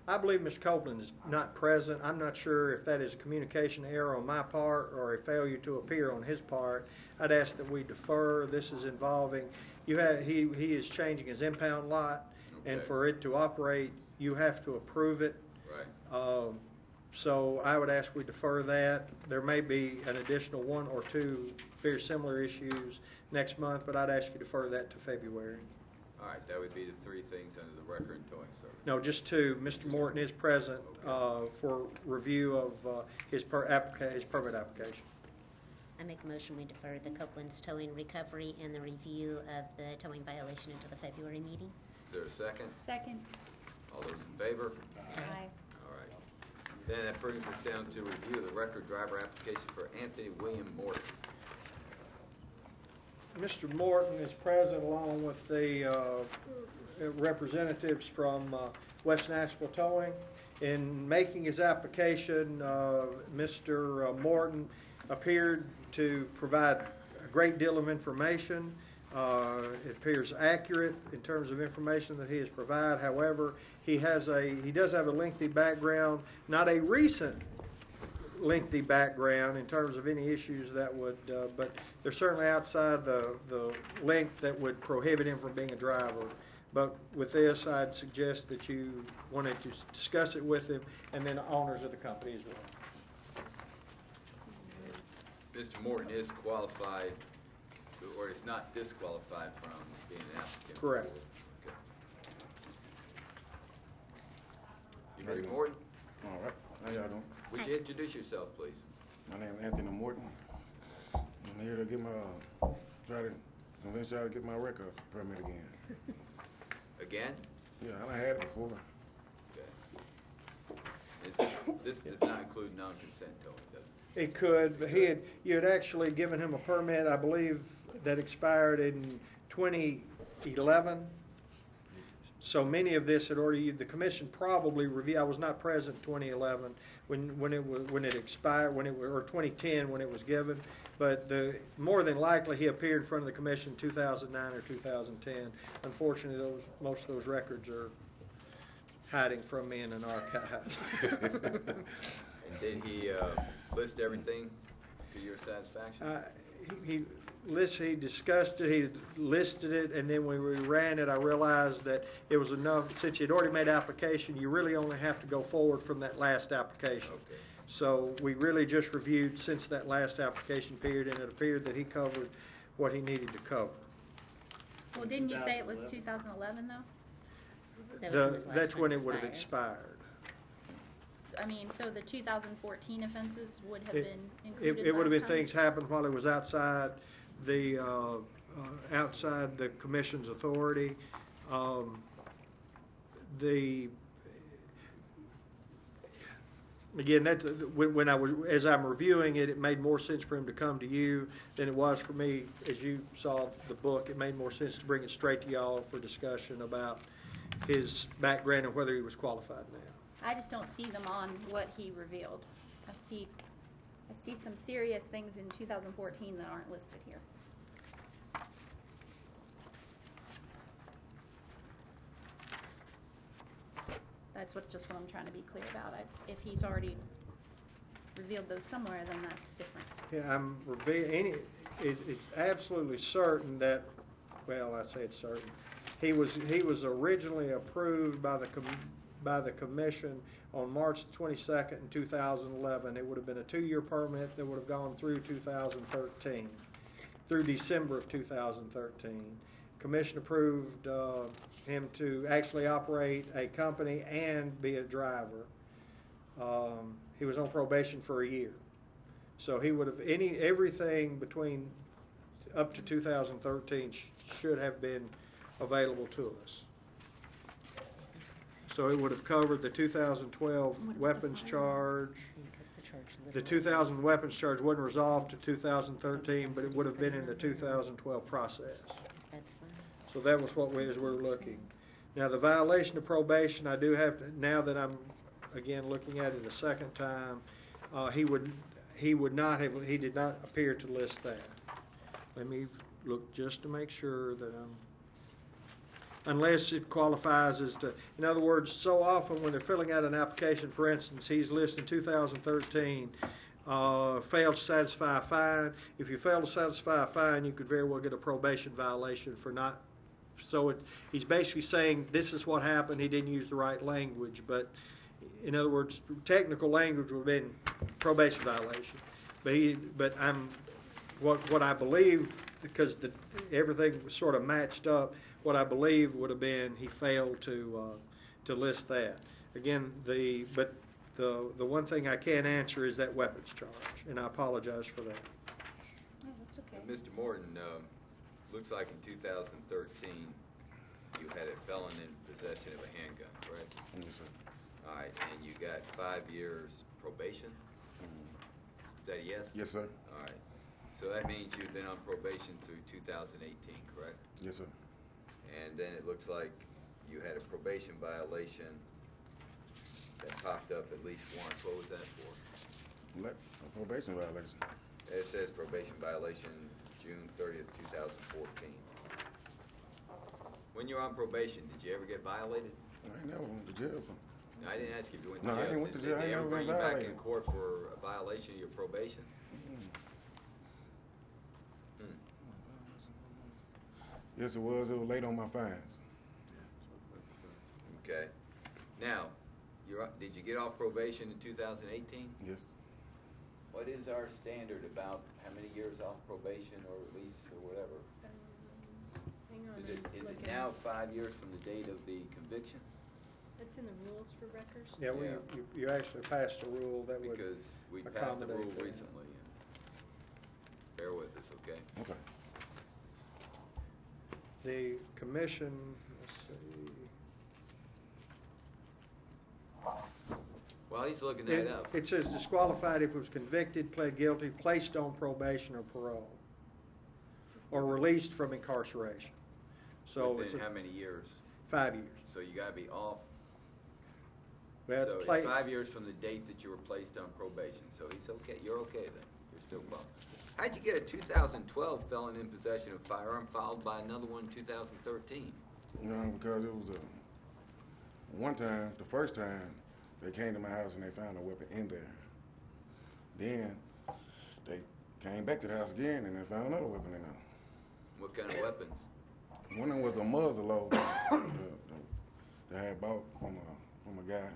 I believe Mr. Copeland is not present. I'm not sure if that is a communication error on my part or a failure to appear on his part. I'd ask that we defer. This is involving, he is changing his impound lot, and Okay. for it to operate, you have to approve it. Right. So I would ask we defer that. There may be an additional one or two very similar issues next month, but I'd ask you to defer that to February. All right, that would be the three things under the wrecker and towing service. No, just two. Mr. Morton is present for review of his permit application. I make a motion we defer the Copeland's towing recovery and the review of the towing violation until the February meeting. Is there a second? Second. All those in favor? Aye. All right. Then that brings us down to review of the record driver application for Anthony William Morton. Mr. Morton is present along with the representatives from West Nashville Towing. In making his application, Mr. Morton appeared to provide a great deal of information. It appears accurate in terms of information that he has provided. However, he does have a lengthy background, not a recent lengthy background in terms of any issues that would, but they're certainly outside the length that would prohibit him from being a driver. But with this, I'd suggest that you wanted to discuss it with him and then the owners of the company as well. Mr. Morton is qualified, or is not disqualified from being an applicant. Correct. Okay. You, Mr. Morton, All right. How y'all doing? would you introduce yourself, please? My name is Anthony Morton. I'm here to get try to convince y'all to get my record permit again. Again? Yeah, I had it before. Okay. This does not include non-consent towing, does it? It could, but you had actually given him a permit, I believe, that expired in 2011. So many of this had already, the commission probably reviewed. I was not present in 2011 when it expired, or 2010 when it was given. But more than likely he appeared in front of the commission in 2009 or 2010. Unfortunately, most of those records are hiding from me in an archive. And did he list everything to your satisfaction? He discussed it, he listed it, and then when we ran it, I realized that it was enough. Since you'd already made application, you really only have to go forward from that last application. Okay. So we really just reviewed since that last application period, and it appeared that he covered what he needed to cover. Well, didn't you say it was 2011 though? That's when it would have expired. I mean, so the 2014 offenses would have been included. It would have been last time? things happened while it was outside the commission's authority. Again, as I'm reviewing it, it made more sense for him to come to you than it was for me. As you saw the book, it made more sense to bring it straight to y'all for discussion about his background and whether he was qualified now. I just don't see them on what he revealed. I see some serious things in 2014 that aren't listed here. That's what I'm trying to be clear about. If he's already revealed those somewhere, then that's different. Yeah, it's absolutely certain that, well, I say it's certain. He was originally approved by the commission on March 22nd in 2011. It would have been a 2-year permit that would have gone through 2013, through December of 2013. Commission approved him to actually operate a company and be a driver. He was on probation for a year. So he would have, everything between up to 2013 should have been available to us. So it would have covered the 2012 weapons charge. The 2000 weapons charge wasn't resolved to 2013, but it would have been in the 2012 process. That's fine. So that was what we were looking. Now, the violation of probation, I do have to, now that I'm, again, looking at it a second time, he did not appear to list that. Let me look just to make sure that unless it qualifies as to, in other words, so often when they're filling out an application, for instance, he's listing 2013, failed to satisfy a fine. If you fail to satisfy a fine, you could very well get a probation violation for not. So he's basically saying this is what happened. He didn't use the right language, but in other words, technical language would have been probation violation. But what I believe, because everything was sort of matched up, what I believe would have been he failed to list that. Again, the one thing I can't answer is that weapons charge, and I apologize for that. Oh, that's okay. Mr. Morton, looks like in 2013 you had a felon in possession of a handgun, correct? Yes, sir. All right, and you got 5 years probation? Is that a yes? Yes, sir. All right. So that means you've been on probation through 2018, correct? Yes, sir. And then it looks like you had a probation violation that popped up at least once. What was that for? A probation violation. It says probation violation June 30th, 2014. When you were on probation, did you ever get violated? I ain't never went to jail. No, I didn't ask you if you went to No, jail. I didn't went to jail. I Did they ain't ever never bring been you back in violated. court for a violation of your probation? Yes, it was. It was late on my fines. Okay. Now, did you get off probation in 2018? Yes. What is our standard about how many years off probation or release or whatever? Hang on. Is it now 5 years from the date of the conviction? It's in the rules for records. Yeah, you actually passed a rule that would Because we passed a rule accommodate that. recently. Bear with us, okay? Okay. The commission, let's see. While he's looking that up, It says disqualified if it was convicted, pled guilty, placed on probation or parole, or released from incarceration. So it's within how many years? 5 years. So you got to be off. Well, So play- it's 5 years from the date that you were placed on probation. So he's okay. You're okay then. You're still qualified. How'd you get a 2012 felon in possession of a firearm followed by another one in 2013? You know, because it was one time, the first time, they came to my house and they found a weapon in there. Then they came back to the house again and they found another weapon in there. What kind of weapons? One of them was a muzzleloader that I had bought from a guy.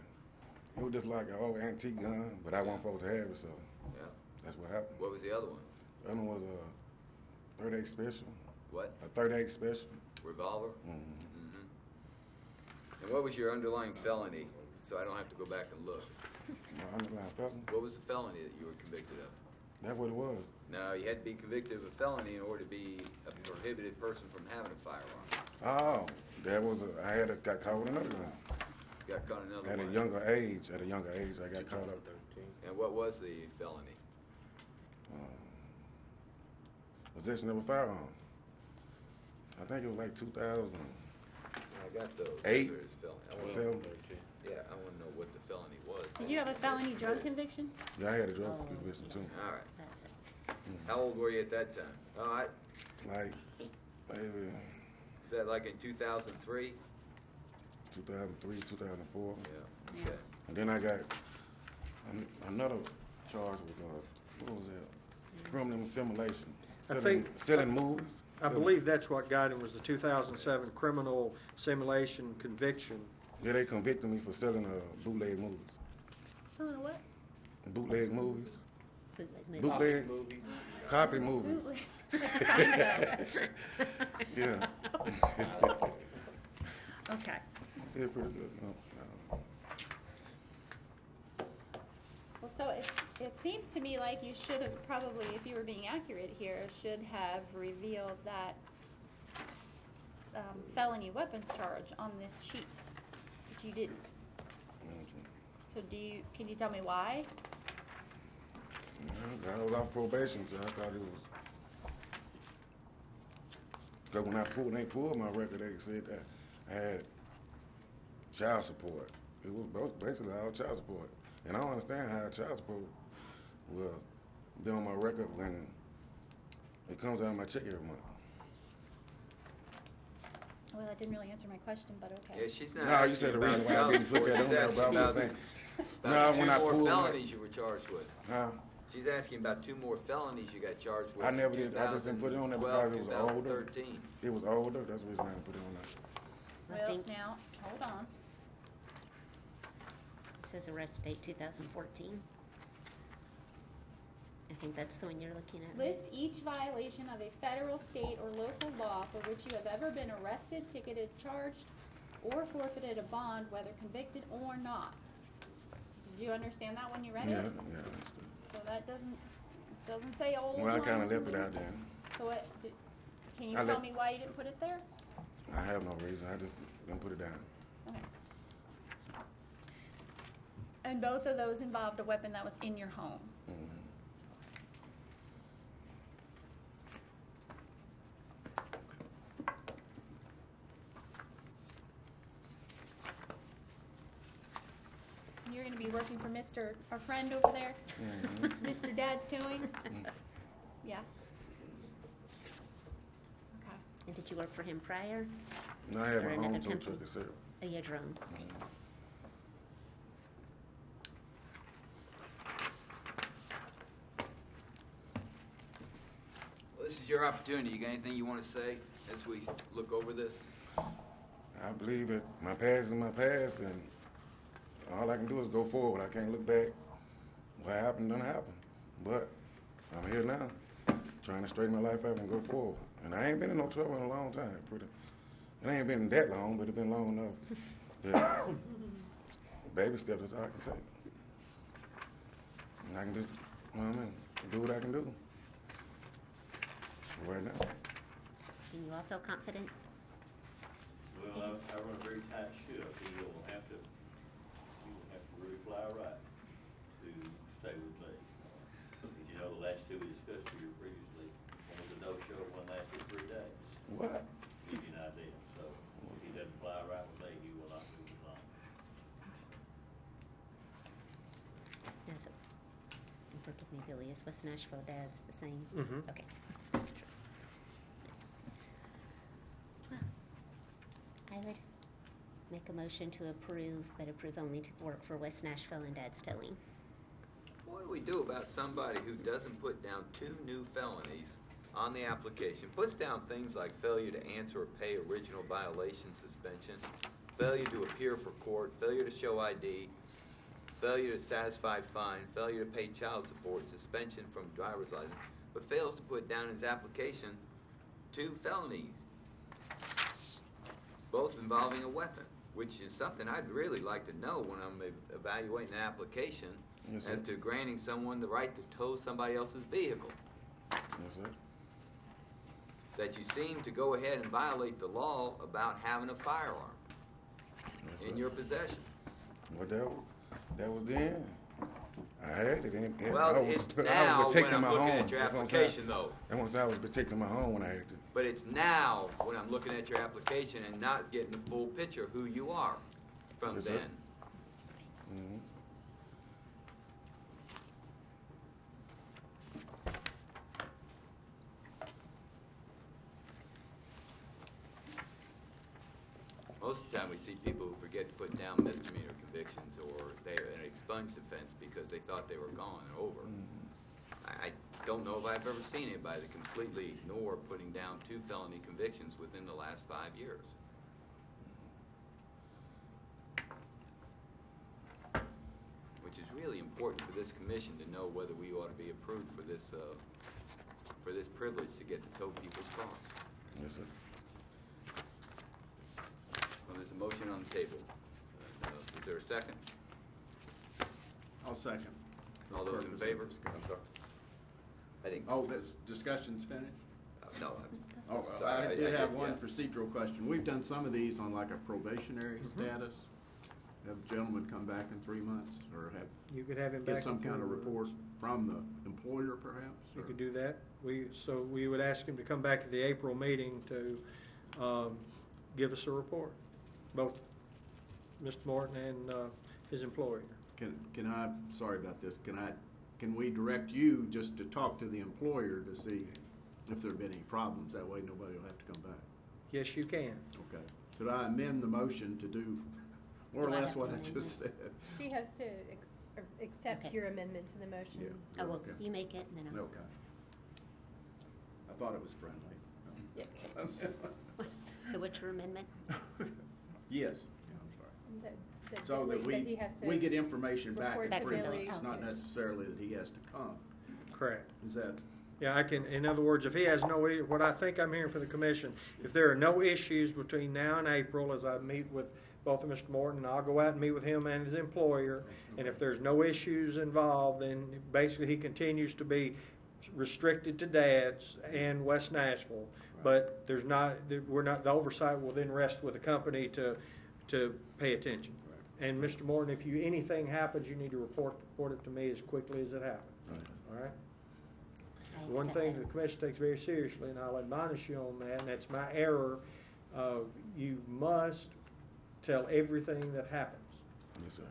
It was just like an old antique gun, but I wasn't supposed to have it, so Yeah. that's what happened. What was the other one? The other one was a 38 special. What? A 38 special. Revolver? Mm-hmm. And what was your underlying felony? So I don't have to go back and look. My underlying felony. What was the felony that you were convicted of? That's what it was. No, you had to be convicted of a felony in order to be a prohibited person from having a firearm. Oh, that was got caught with another gun. You got caught another At one. a younger age, I got caught up. And what was the felony? Possession of a firearm. I think it was like 2000. I got those. Eight. Those are his felony. I wanna Seven. Yeah, I want to know what the felony was. Did you have a felony drug conviction? Yeah, I had a drug conviction too. All right. That's it. How old were you at that time? All right. Like maybe Is that like in 2003? 2003, 2004. Yeah. Okay. And then I got another charge with what was that? Criminal assimilation. Selling movies. I believe that's what got him was the 2007 criminal simulation conviction. Yeah, they convicted me for selling bootleg movies. Selling what? Bootleg movies. Bootleg Bootleg copy movies. Yeah. Okay. Yeah, pretty good. Well, so it seems to me like you should have probably, if you were being accurate here, should have revealed that felony weapons charge on this sheet, but you didn't. So can you tell me why? I was off probation, so I thought it was. Because when they pulled my record, they said that I had child support. It was basically all child support. And I don't understand how child support will be on my record when it comes out of my check every month. Well, that didn't really answer my question, but okay. Yeah, she's not No, you asking said the about reason why I child didn't put support. that on She's there, asking but I was about, saying. about No, when two I more pulled that- felonies you were charged with. Huh? She's asking about 2 more felonies you got charged with. I in never did. I just didn't put it on there because it was older. 2013. It was older. That's the reason I didn't put it on there. Well, now, hold on. It says arrest date 2014. I think that's the one you're looking at. right? List each violation of a federal, state, or local law for which you have ever been arrested, ticketed, charged, or forfeited a bond, whether convicted or not. Did you understand that when you read Yeah, it? yeah, I understood. So that doesn't say old Well, I kind ones. of left it out there. So can you I tell left- me why you didn't put it there? I have no reason. I just didn't put it down. Okay. And both of those involved a weapon that was in your home. Mhm. You're going to be working for our friend over there, Mhm. Mr. Dad's Towing? Yeah. Okay. And did you work for him prior? No, I had Or my another own tow company? truck, etc. Oh, you had your own. Okay. Well, this is your opportunity. You got anything you want to say as we look over this? I believe that my past is my past, and all I can do is go forward. I can't look back. What happened done happened. But I'm here now, trying to straighten my life out and go forward. And I ain't been in no trouble in a long time. It ain't been that long, but it's been long enough. That baby steps is all I can take. And I can just, you know what I mean, do what I can do. Right now. Do you all feel confident? Well, I run a very tight ship. He will have to really fly right to stay with me. As you know, the last two we discussed here previously, one was a no-show, one lasted 3 days. What? Give you an idea. So if he doesn't fly right with me, he will not move his line. Yes. And forgive me, Billy, is West Nashville Dad's the same? Mhm. Okay. Well, I would make a motion to approve, but approve only to work for West Nashville and Dad's Towing. What do we do about somebody who doesn't put down 2 new felonies on the application, puts down things like failure to answer or pay original violation suspension, failure to appear for court, failure to show ID, failure to satisfy fine, failure to pay child support, suspension from driver's license, but fails to put down in his application 2 felonies, both involving a weapon, which is something I'd really like to know when I'm evaluating an application Yes, as sir. to granting someone the right to tow somebody else's vehicle. Yes, sir. That you seem to go ahead and violate the law about having a firearm Yes, in sir. your possession. Well, that was then. I had it. And Well, I was, it's I now was when protecting I'm my looking home. at your That's what I'm saying. application, though. That's what I'm saying. I was protecting my home when I had to. But it's now when I'm looking at your application and not getting the full picture of who you are from Yes, sir. then. Mhm. Most of the time we see people who forget to put down misdemeanor convictions or they're an expunged offense because they thought they were gone and over. I don't know if I've ever seen anybody that completely ignore putting down 2 felony convictions within the last 5 years. Which is really important for this commission to know whether we ought to be approved for this privilege to get to tow people's cars. Yes, sir. Well, there's a motion on the table. Is there a second? I'll second. All those in Purpose of favor? discussion. I'm sorry. I didn't. Oh, this discussion's finished? No. Oh, Sorry, I did have yeah. one procedural question. We've done some of these on like a probationary status. Have the gentleman come back in 3 months, or You could have him back. get some in kind of 3 report months. from the employer, perhaps? You or- could do that. So we would ask him to come back at the April meeting to give us a report, both Mr. Morton and his employer. Can I, sorry about this, can we direct you just to talk to the employer to see if there have been any problems? That way nobody will have to come back. Yes, you can. Okay. Could I amend the motion to do more or Do I less have what to I amend just said? She has to accept Okay. your amendment to the motion. Yeah. Oh, well, Okay. you make it, and then I'll. Okay. I thought it was friendly. So what's your amendment? Yes. Yeah, I'm sorry. That So that Billy- he has to we get information back report in Back to three to Billy. Billy. months, not Okay. necessarily that he has to come. Correct. Is that? Yeah, I can, in other words, if he has no, what I think I'm hearing from the commission, if there are no issues between now and April, as I meet with both of Mr. Morton, I'll go out and meet with him and his employer, and if there's no issues involved, then basically he continues to be restricted to dads and West Nashville. But there's not, we're not, the oversight will then rest with the company to pay attention. And Mr. Morton, if anything happens, you need to report it to me as quickly as it happens. All right? I One accept thing that. the commission takes very seriously, and I'll admonish you on that, and that's my error, you must tell everything that happens. Yes, sir.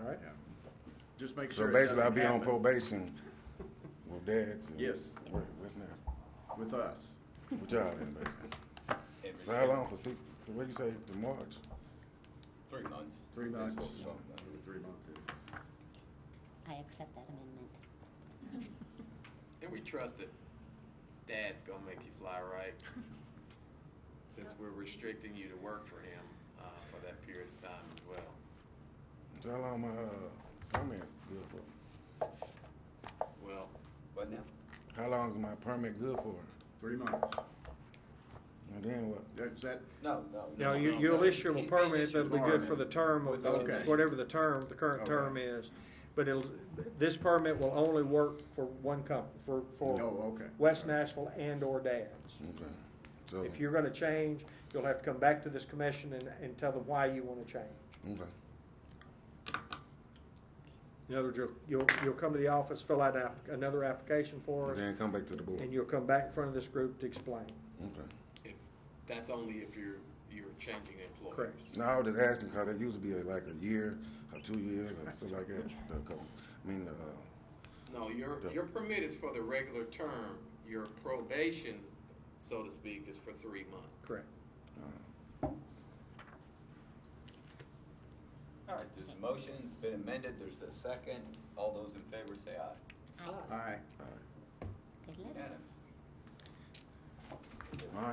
All right? Just make So sure. it basically, I'll doesn't be on happen probation with dads. And Yes. What's now? with us. With y'all then, basically. So how long for 60? What did you say? To March? 3 months. 3 months. That's what we're talking about. 3 months is. I accept that amendment. And we trust that Dad's gonna make you fly right, since we're restricting you to work for him for that period of time as well. So how long my permit good for? Well, What now? How long is my permit good for? 3 months. And then what? Is that? No. Now, you'll issue a He's being permit issued that'll be good for the term of, Okay. whatever the current term Okay. is. But this permit will only work for one company, for Oh, okay. West Nashville and/or dads. Okay. So, If you're gonna change, you'll have to come back to this commission and tell them why you wanna change. okay. In other words, you'll come to the office, fill out another application for us, Then come back to the board. and you'll come back in front of this group to explain. Okay. that's only if you're changing employers. Correct. No, I was just asking because it used to be like a year or 2 years or something like that. No, your permit is for the regular term. Your probation, so to speak, is for 3 months. Correct. All right, there's a motion, it's been amended, there's a second. All those in favor say aye. Aye. Aye. Good luck. Unanimous.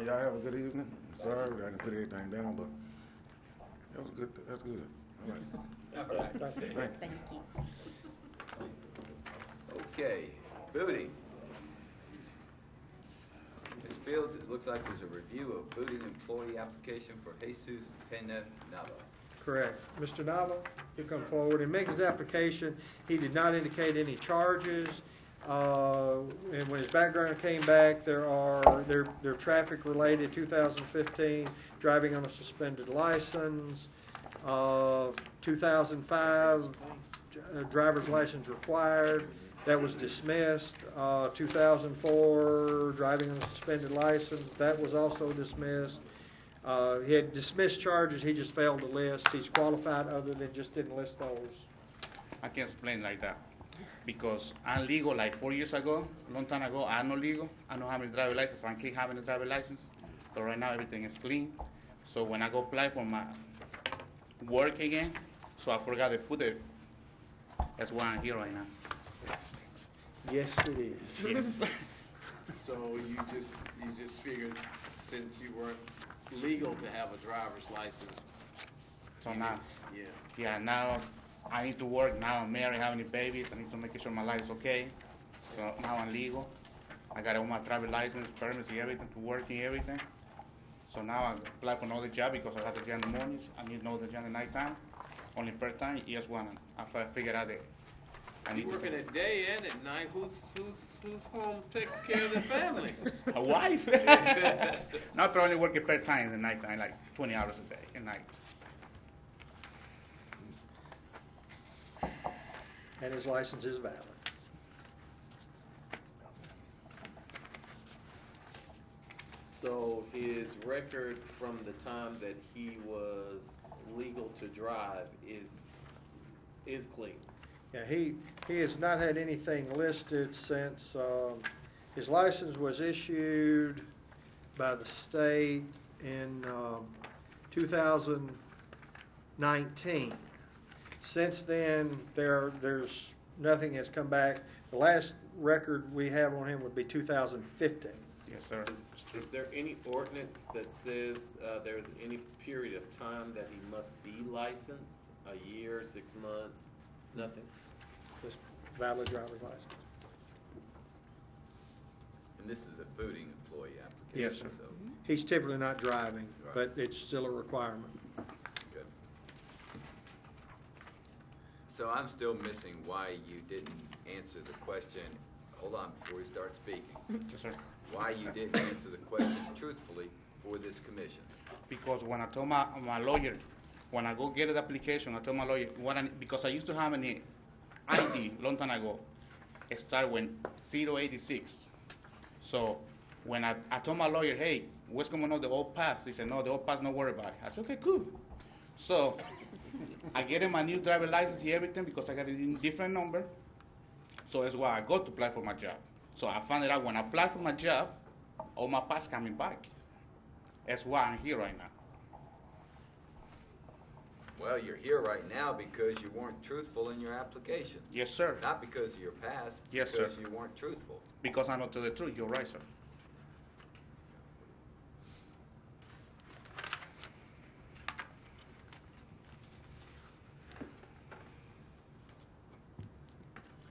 Y'all have a good evening. Sorry, I didn't put everything down, but that was good. That's good. All right. All right. Thank you. Okay, booting. Ms. Fields, it looks like there's a review of booting employee application for Jesus Pena Nava. Correct. Mr. Nava, you come forward and make his application. He did not indicate any charges. And when his background came back, they're traffic related, 2015, driving on a suspended license, 2005, driver's license required, that was dismissed, 2004, driving on a suspended license, that was also dismissed. He had dismissed charges, he just failed to list. He's qualified other than just didn't list those. I can explain like that. Because I'm legal like 4 years ago, long time ago, I'm not legal. I don't have a driver license. I keep having a driver license. But right now everything is clean. So when I go apply for my work again, so I forgot to put it. That's why I'm here right now. Yes, it is. Yes. So you just figured since you weren't legal to have a driver's license. So you now, did- yeah, now I need to work. Now I'm married, having babies. I need to make sure my life is okay. So now I'm legal. I got all my driver license, permits, and everything to work and everything. So now I apply for another job because I have the job in the mornings. I need another job at nighttime. Only part time. Yes, one. I figured out that I need You working at day and at night. Who's home taking care of the family? a wife. Not but only working part time at nighttime, like 20 hours a day at night. And his license is valid. So his record from the time that he was legal to drive is clean. Yeah, he has not had anything listed since his license was issued by the state in 2019. Since then, there's nothing has come back. The last record we have on him would be 2015. Yes, sir. Is there any ordinance that says there's any period of time that he must be licensed? A year, 6 months, nothing? Just valid driver's license. And this is a booting employee application. Yes, sir. So, He's typically not driving, Right. but it's still a requirement. good. So I'm still missing why you didn't answer the question. Hold on before you start speaking. Yes, sir. Why you didn't answer the question truthfully for this commission? Because when I told my lawyer, when I go get the application, I told my lawyer, because I used to have an ID long time ago. It started when 086. So when I told my lawyer, hey, what's going on with the old pass? He said, no, the old pass, don't worry about it. I said, okay, cool. So I get him my new driver license and everything because I got a different number. So that's why I go to apply for my job. So I found it out when I applied for my job, all my pass coming back. That's why I'm here right now. Well, you're here right now because you weren't truthful in your application. Yes, sir. Not because of your past, Yes, because sir. you weren't truthful. Because I know to the truth. You're right, sir.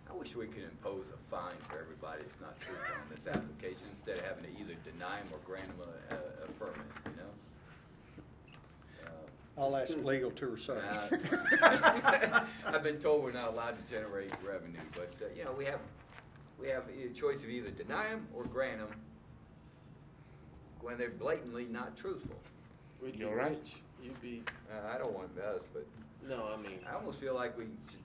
I wish we could impose a fine for everybody that's not truthful on this application instead of having to either deny them or grant them a permit, you know? I'll ask legal to research. I've been told we're not allowed to generate revenue, but, you know, we have a choice of either deny them or grant them when they're blatantly not truthful. You're right. You'd be. I don't want us, but No, I mean. I almost feel like we should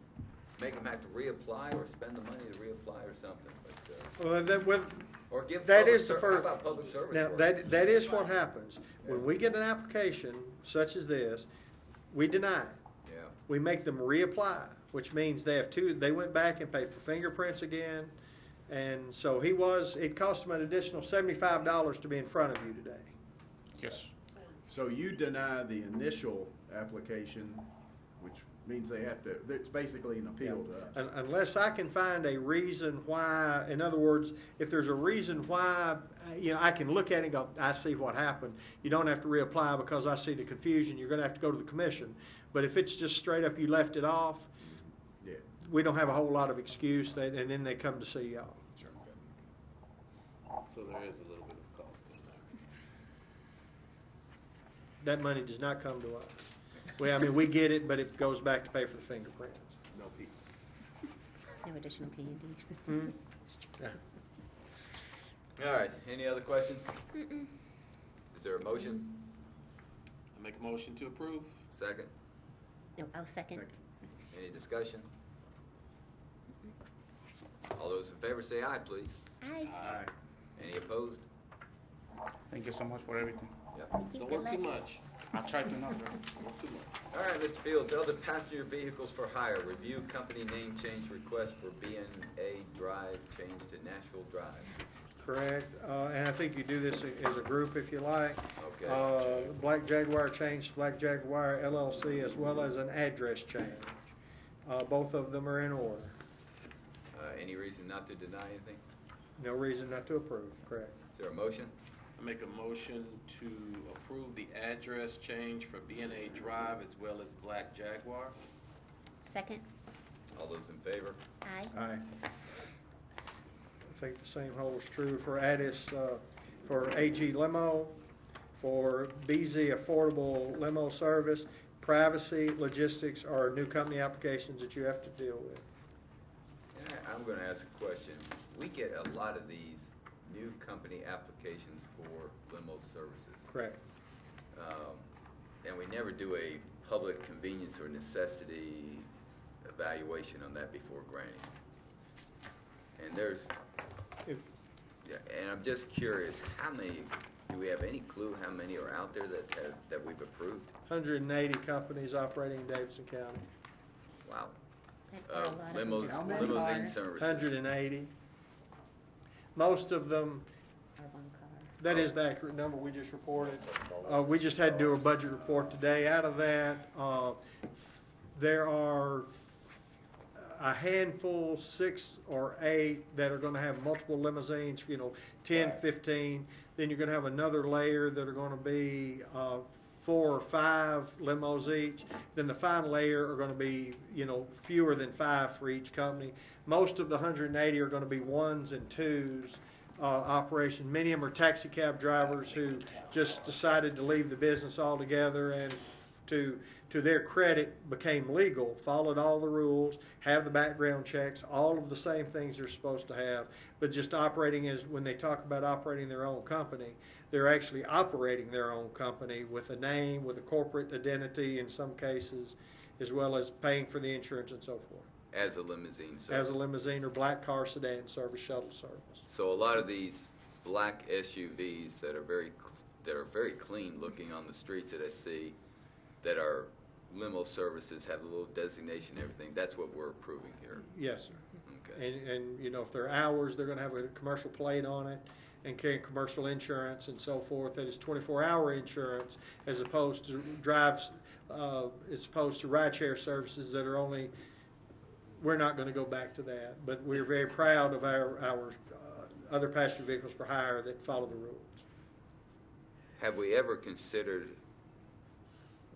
make them have to reapply or spend the money to reapply or something. But, or give that public is the how first. about public service Now work? that is what happens when we get an application such as this. We deny it. Yeah. We make them reapply, which means they have to. They went back and paid for fingerprints again, and so it cost them an additional $75 to be in front of you today. Yes. So you deny the initial application, which means they have to, it's basically an appeal to us. Unless I can find a reason why, in other words, if there's a reason why, I can look at it and go, I see what happened. You don't have to reapply because I see the confusion. You're going to have to go to the commission. But if it's just straight up you left it off, Yeah. we don't have a whole lot of excuse, and then they come to see y'all. Sure. So there is a little bit of cost in there. That money does not come to us. We get it, but it goes back to pay for the fingerprints. No pizza. No additional candy. Hmm? All right. Any other questions? Is there a motion? I make a motion to approve. Second? No, I'll second. Any discussion? All those in favor say aye, please. Aye. Aye. Any opposed? Thank you so much for everything. Yep. Thank you. Don't Good work too luck. much. I tried to not, sir. Don't work too much. All right, Mr. Fields, other passenger vehicles for hire. Review company name change request for B&A Drive change to Nashville Drive. Correct. And I think you do this as a group if you like. Okay. Black Jaguar change to Black Jaguar LLC, as well as an address change. Both of them are in order. Any reason not to deny anything? No reason not to approve. Correct. Is there a motion? I make a motion to approve the address change for B&A Drive as well as Black Jaguar. Second. All those in favor? Aye. Aye. I think the same holds true for Addis, for AG Limo, for BZ Affordable Limo Service. Privacy, logistics are new company applications that you have to deal with. And I'm going to ask a question. We get a lot of these new company applications for limo services. Correct. And we never do a public convenience or necessity evaluation on that before granting. And and I'm just curious, how many, do we have any clue how many are out there that we've approved? 180 companies operating in Davidson County. Wow. A lot of them just one Limousine car services. 180. Most of them or one car. That is the accurate number we just reported. We just had to do a budget report today. Out of that, there are a handful, 6 or 8, that are going to have multiple limousines, 10, 15. Then you're going to have another layer that are going to be 4 or 5 limos each. Then the final layer are going to be, fewer than 5 for each company. Most of the 180 are going to be 1s and 2s operation. Many of them are taxi cab drivers who just decided to leave the business altogether and to their credit became legal, followed all the rules, have the background checks, all of the same things they're supposed to have, but just operating as, when they talk about operating their own company, they're actually operating their own company with a name, with a corporate identity in some cases, as well as paying for the insurance and so forth. As a limousine service. As a limousine or black car sedan service, shuttle service. So a lot of these black SUVs that are very clean looking on the streets that I see, that are limo services, have a little designation and everything. That's what we're approving here. Yes, sir. Okay. And if they're hours, they're going to have a commercial plate on it and carry commercial insurance and so forth. That is 24-hour insurance as opposed to rideshare services that are only. We're not going to go back to that, but we're very proud of our other passenger vehicles for hire that follow the rules. Have we ever considered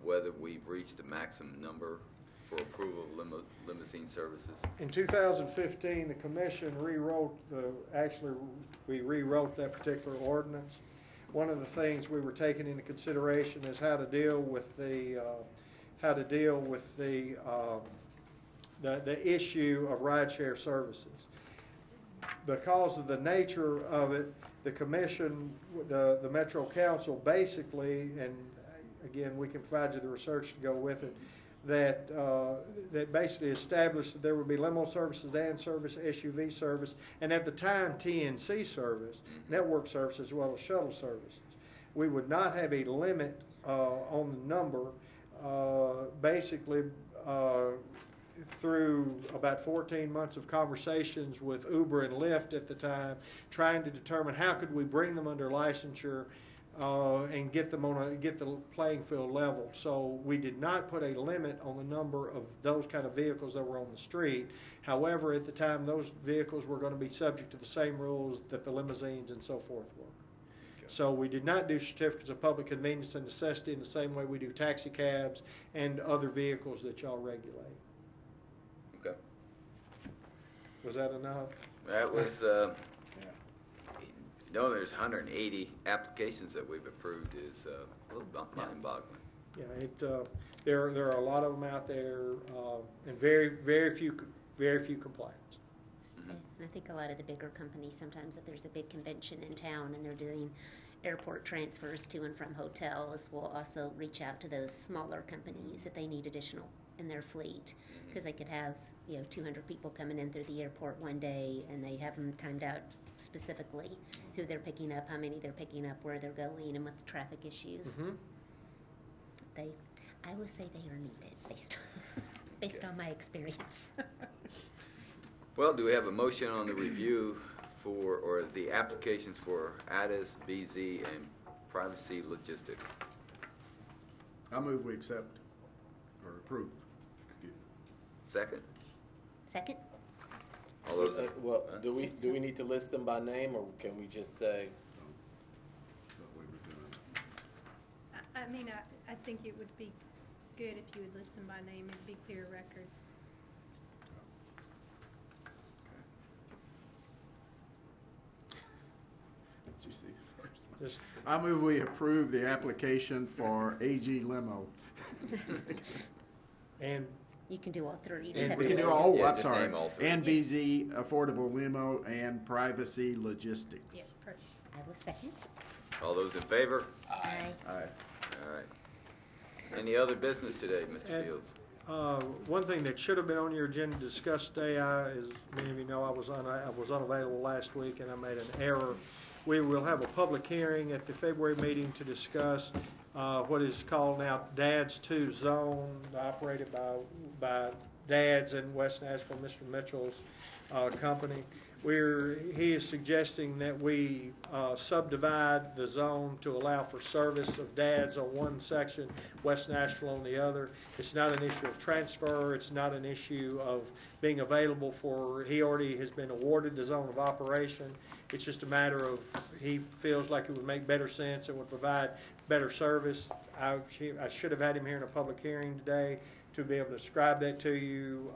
whether we've reached the maximum number for approval of limousine services? In 2015, the commission rewrote we rewrote that particular ordinance. One of the things we were taking into consideration is how to deal with the issue of rideshare services. Because of the nature of it, the commission, the Metro Council basically, and again, we can provide you the research to go with it, that basically established that there would be limo service, sedan service, SUV service, and at the time TNC service, network service, as well as shuttle services. We would not have a limit on the number. Basically, through about 14 months of conversations with Uber and Lyft at the time, trying to determine how could we bring them under licensure and get them get the playing field level. So we did not put a limit on the number of those kind of vehicles that were on the street. However, at the time, those vehicles were going to be subject to the same rules that the limousines and so forth were. Okay. So we did not do certificates of public convenience and necessity in the same way we do taxi cabs and other vehicles that y'all regulate. Okay. Was that enough? That was, there's 180 applications that we've approved is a little mind-boggling. Yeah, there are a lot of them out there, and very few complaints. And I think a lot of the bigger companies, sometimes if there's a big convention in town and they're doing airport transfers to and from hotels, will also reach out to those smaller companies if they need additional in their fleet, because they could have 200 people coming in through the airport one day, and they have them timed out specifically who they're picking up, how many they're picking up, where they're going, and what the traffic issues. Mm-hmm. I will say they are needed based on my experience. Well, do we have a motion on the review or the applications for ADAS, BZ, and Privacy Logistics? I move we accept or approve. Second? Second? All those. Do we need to list them by name, or can we just say? I mean, I think it would be good if you would list them by name. It'd be clear record. Did you see first? I move we approve the application for AG Limo. And you can do all three. We can do all. Yeah, I'm sorry. Name all three. And BZ Affordable Limo and Privacy Logistics. Yes, perfect. I will second. All those in favor? Aye. Aye. All right. Any other business today, Mr. Fields? One thing that should have been on your agenda to discuss today, as many of you know, I was unavailable last week and I made an error. We will have a public hearing at the February meeting to discuss what is called now DADS 2 zone, operated by Dad's in West Nashville, Mr. Mitchell's company. He is suggesting that we subdivide the zone to allow for service of Dad's on one section, West Nashville on the other. It's not an issue of transfer. It's not an issue of being available for, he already has been awarded the zone of operation. It's just a matter of, he feels like it would make better sense and would provide better service. I should have had him here in a public hearing today to be able to describe that to you.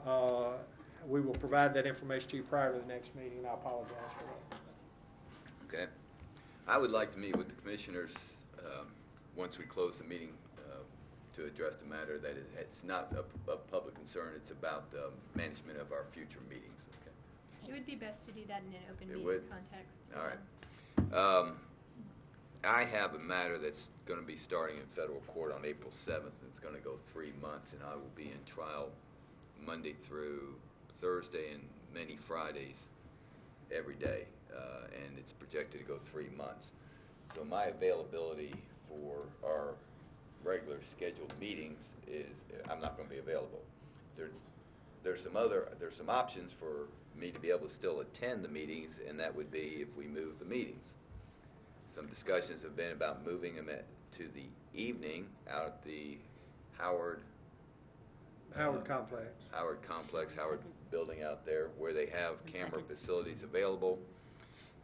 We will provide that information to you prior to the next meeting, and I apologize for that. Okay. I would like to meet with the commissioners once we close the meeting to address the matter that it's not of public concern. It's about management of our future meetings. Okay. It would be best to do that in an open meeting context. All right. I have a matter that's going to be starting in federal court on April 7th. It's going to go 3 months, and I will be in trial Monday through Thursday and many Fridays every day, and it's projected to go 3 months. So my availability for our regular scheduled meetings is I'm not going to be available. There's some options for me to be able to still attend the meetings, and that would be if we move the meetings. Some discussions have been about moving them to the evening out at the Howard Complex, Howard building out there where they have camera facilities available.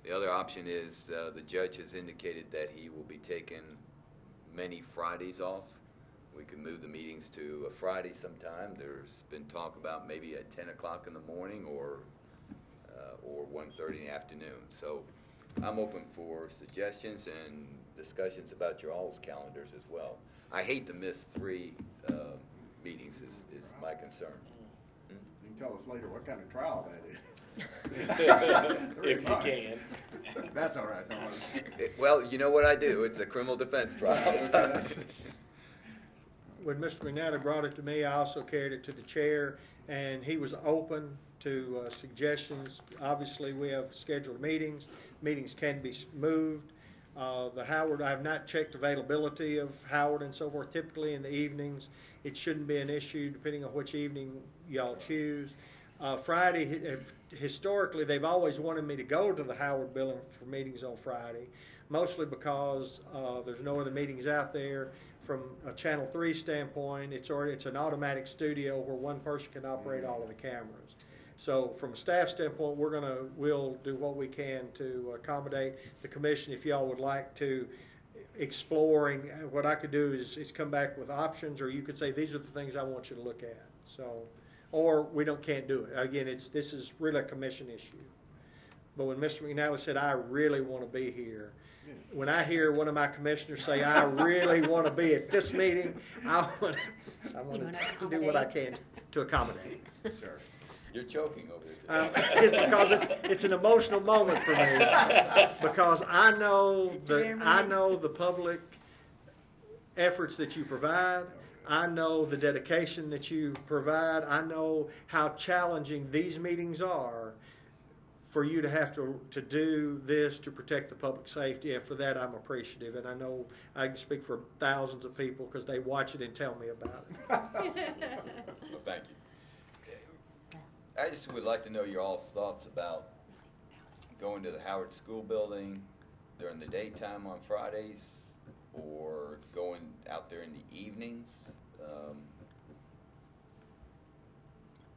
The other option is the judge has indicated that he will be taking many Fridays off. We could move the meetings to a Friday sometime. There's been talk about maybe at 10 o'clock in the morning or 1:30 in the afternoon. So I'm open for suggestions and discussions about your all's calendars as well. I hate to miss 3 meetings is my concern. You can tell us later what kind of trial that is. If you can. That's all right. Don't worry. Well, you know what I do. It's a criminal defense trial. So. When Mr. McNally brought it to me, I also carried it to the chair, and he was open to suggestions. Obviously, we have scheduled meetings. Meetings can be moved. The Howard, I have not checked availability of Howard and so forth. Typically in the evenings, it shouldn't be an issue depending on which evening y'all choose. Friday, historically, they've always wanted me to go to the Howard building for meetings on Friday, mostly because there's no other meetings out there. From a Channel 3 standpoint, it's an automatic studio where one person can operate all of the cameras. So from a staff standpoint, we'll do what we can to accommodate the commission. If y'all would like to exploring, what I could do is come back with options, or you could say these are the things I want you to look at. So, or we can't do it. Again, this is really a commission issue. But when Mr. McNally said, I really want to be here, when I hear one of my commissioners say, I really want to be at this meeting, I want to do what I can to accommodate. Sure. You're choking over there. It's because it's an emotional moment for me, because I know the public efforts that you provide. I know the dedication that you provide. I know how challenging these meetings are for you to have to do this to protect the public safety, and for that I'm appreciative. And I know I can speak for thousands of people because they watch it and tell me about it. Well, thank you. I just would like to know your all's thoughts about going to the Howard School building during the daytime on Fridays, or going out there in the evenings,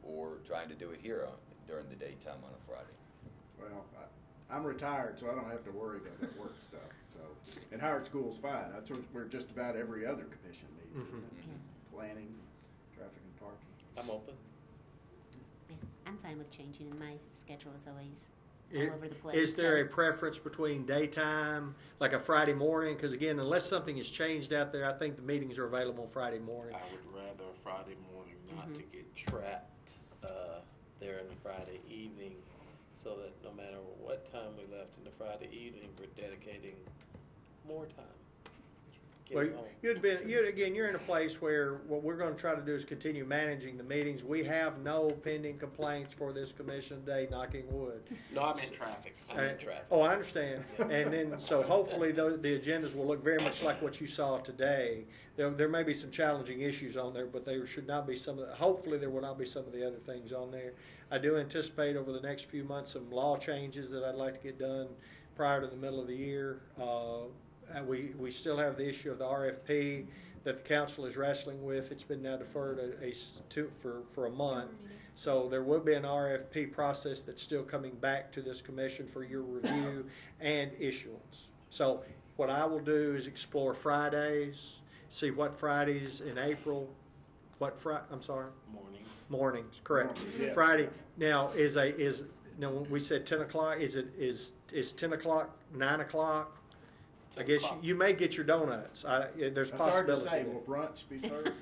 or trying to do it here during the daytime on a Friday. Well, I'm retired, so I don't have to worry about that work stuff. So, and Howard School's fine. That's where just about every other commission meets. Planning, traffic and parking. I'm open. Yeah, I'm fine with changing, and my schedule is always all over the place. Is there a preference between daytime, like a Friday morning? Because again, unless something has changed out there, I think the meetings are available on Friday morning. I would rather a Friday morning, not to get trapped there in the Friday evening, so that no matter what time we left in the Friday evening, we're dedicating more time. Well, Get home. you're in a place where what we're going to try to do is continue managing the meetings. We have no pending complaints for this commission today, knocking wood. No, I'm in traffic. I'm in traffic. Oh, I understand. And then, so hopefully the agendas will look very much like what you saw today. There may be some challenging issues on there, but there should not be hopefully there will not be some of the other things on there. I do anticipate over the next few months some law changes that I'd like to get done prior to the middle of the year. We still have the issue of the RFP that the council is wrestling with. It's been now deferred for a month. So there will be an RFP process that's still coming back to this commission for your review and issuance. So what I will do is explore Fridays, see what Fridays in April, I'm sorry? Mornings, correct. Yeah. Friday. Now, we said 10 o'clock. Is 10 o'clock, 9 o'clock? I guess you may get your donuts. There's possibility. It's hard to say, will brunch be served?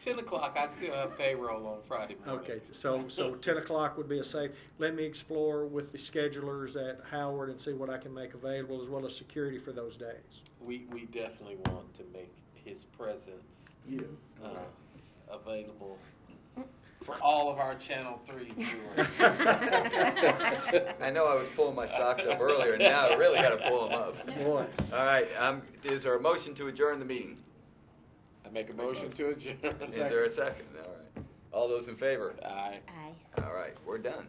10 o'clock, I still have payroll on Friday morning. Okay, so 10 o'clock would be a safe. Let me explore with the schedulers at Howard and see what I can make available, as well as security for those days. We definitely want to make his presence available for all of our Channel 3 viewers. I know I was pulling my socks up earlier, and now I really got to pull them up. Boy. All right, is there a motion to adjourn the meeting? I make a motion to adjourn. Is there a second? All right. All those in favor? Aye. Aye. All right, we're done.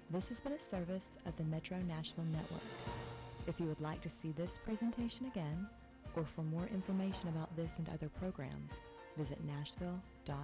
This has been a service of the Metro Nashville Network. If you would like to see this presentation again, or for more information about this and other programs, visit nashville.org.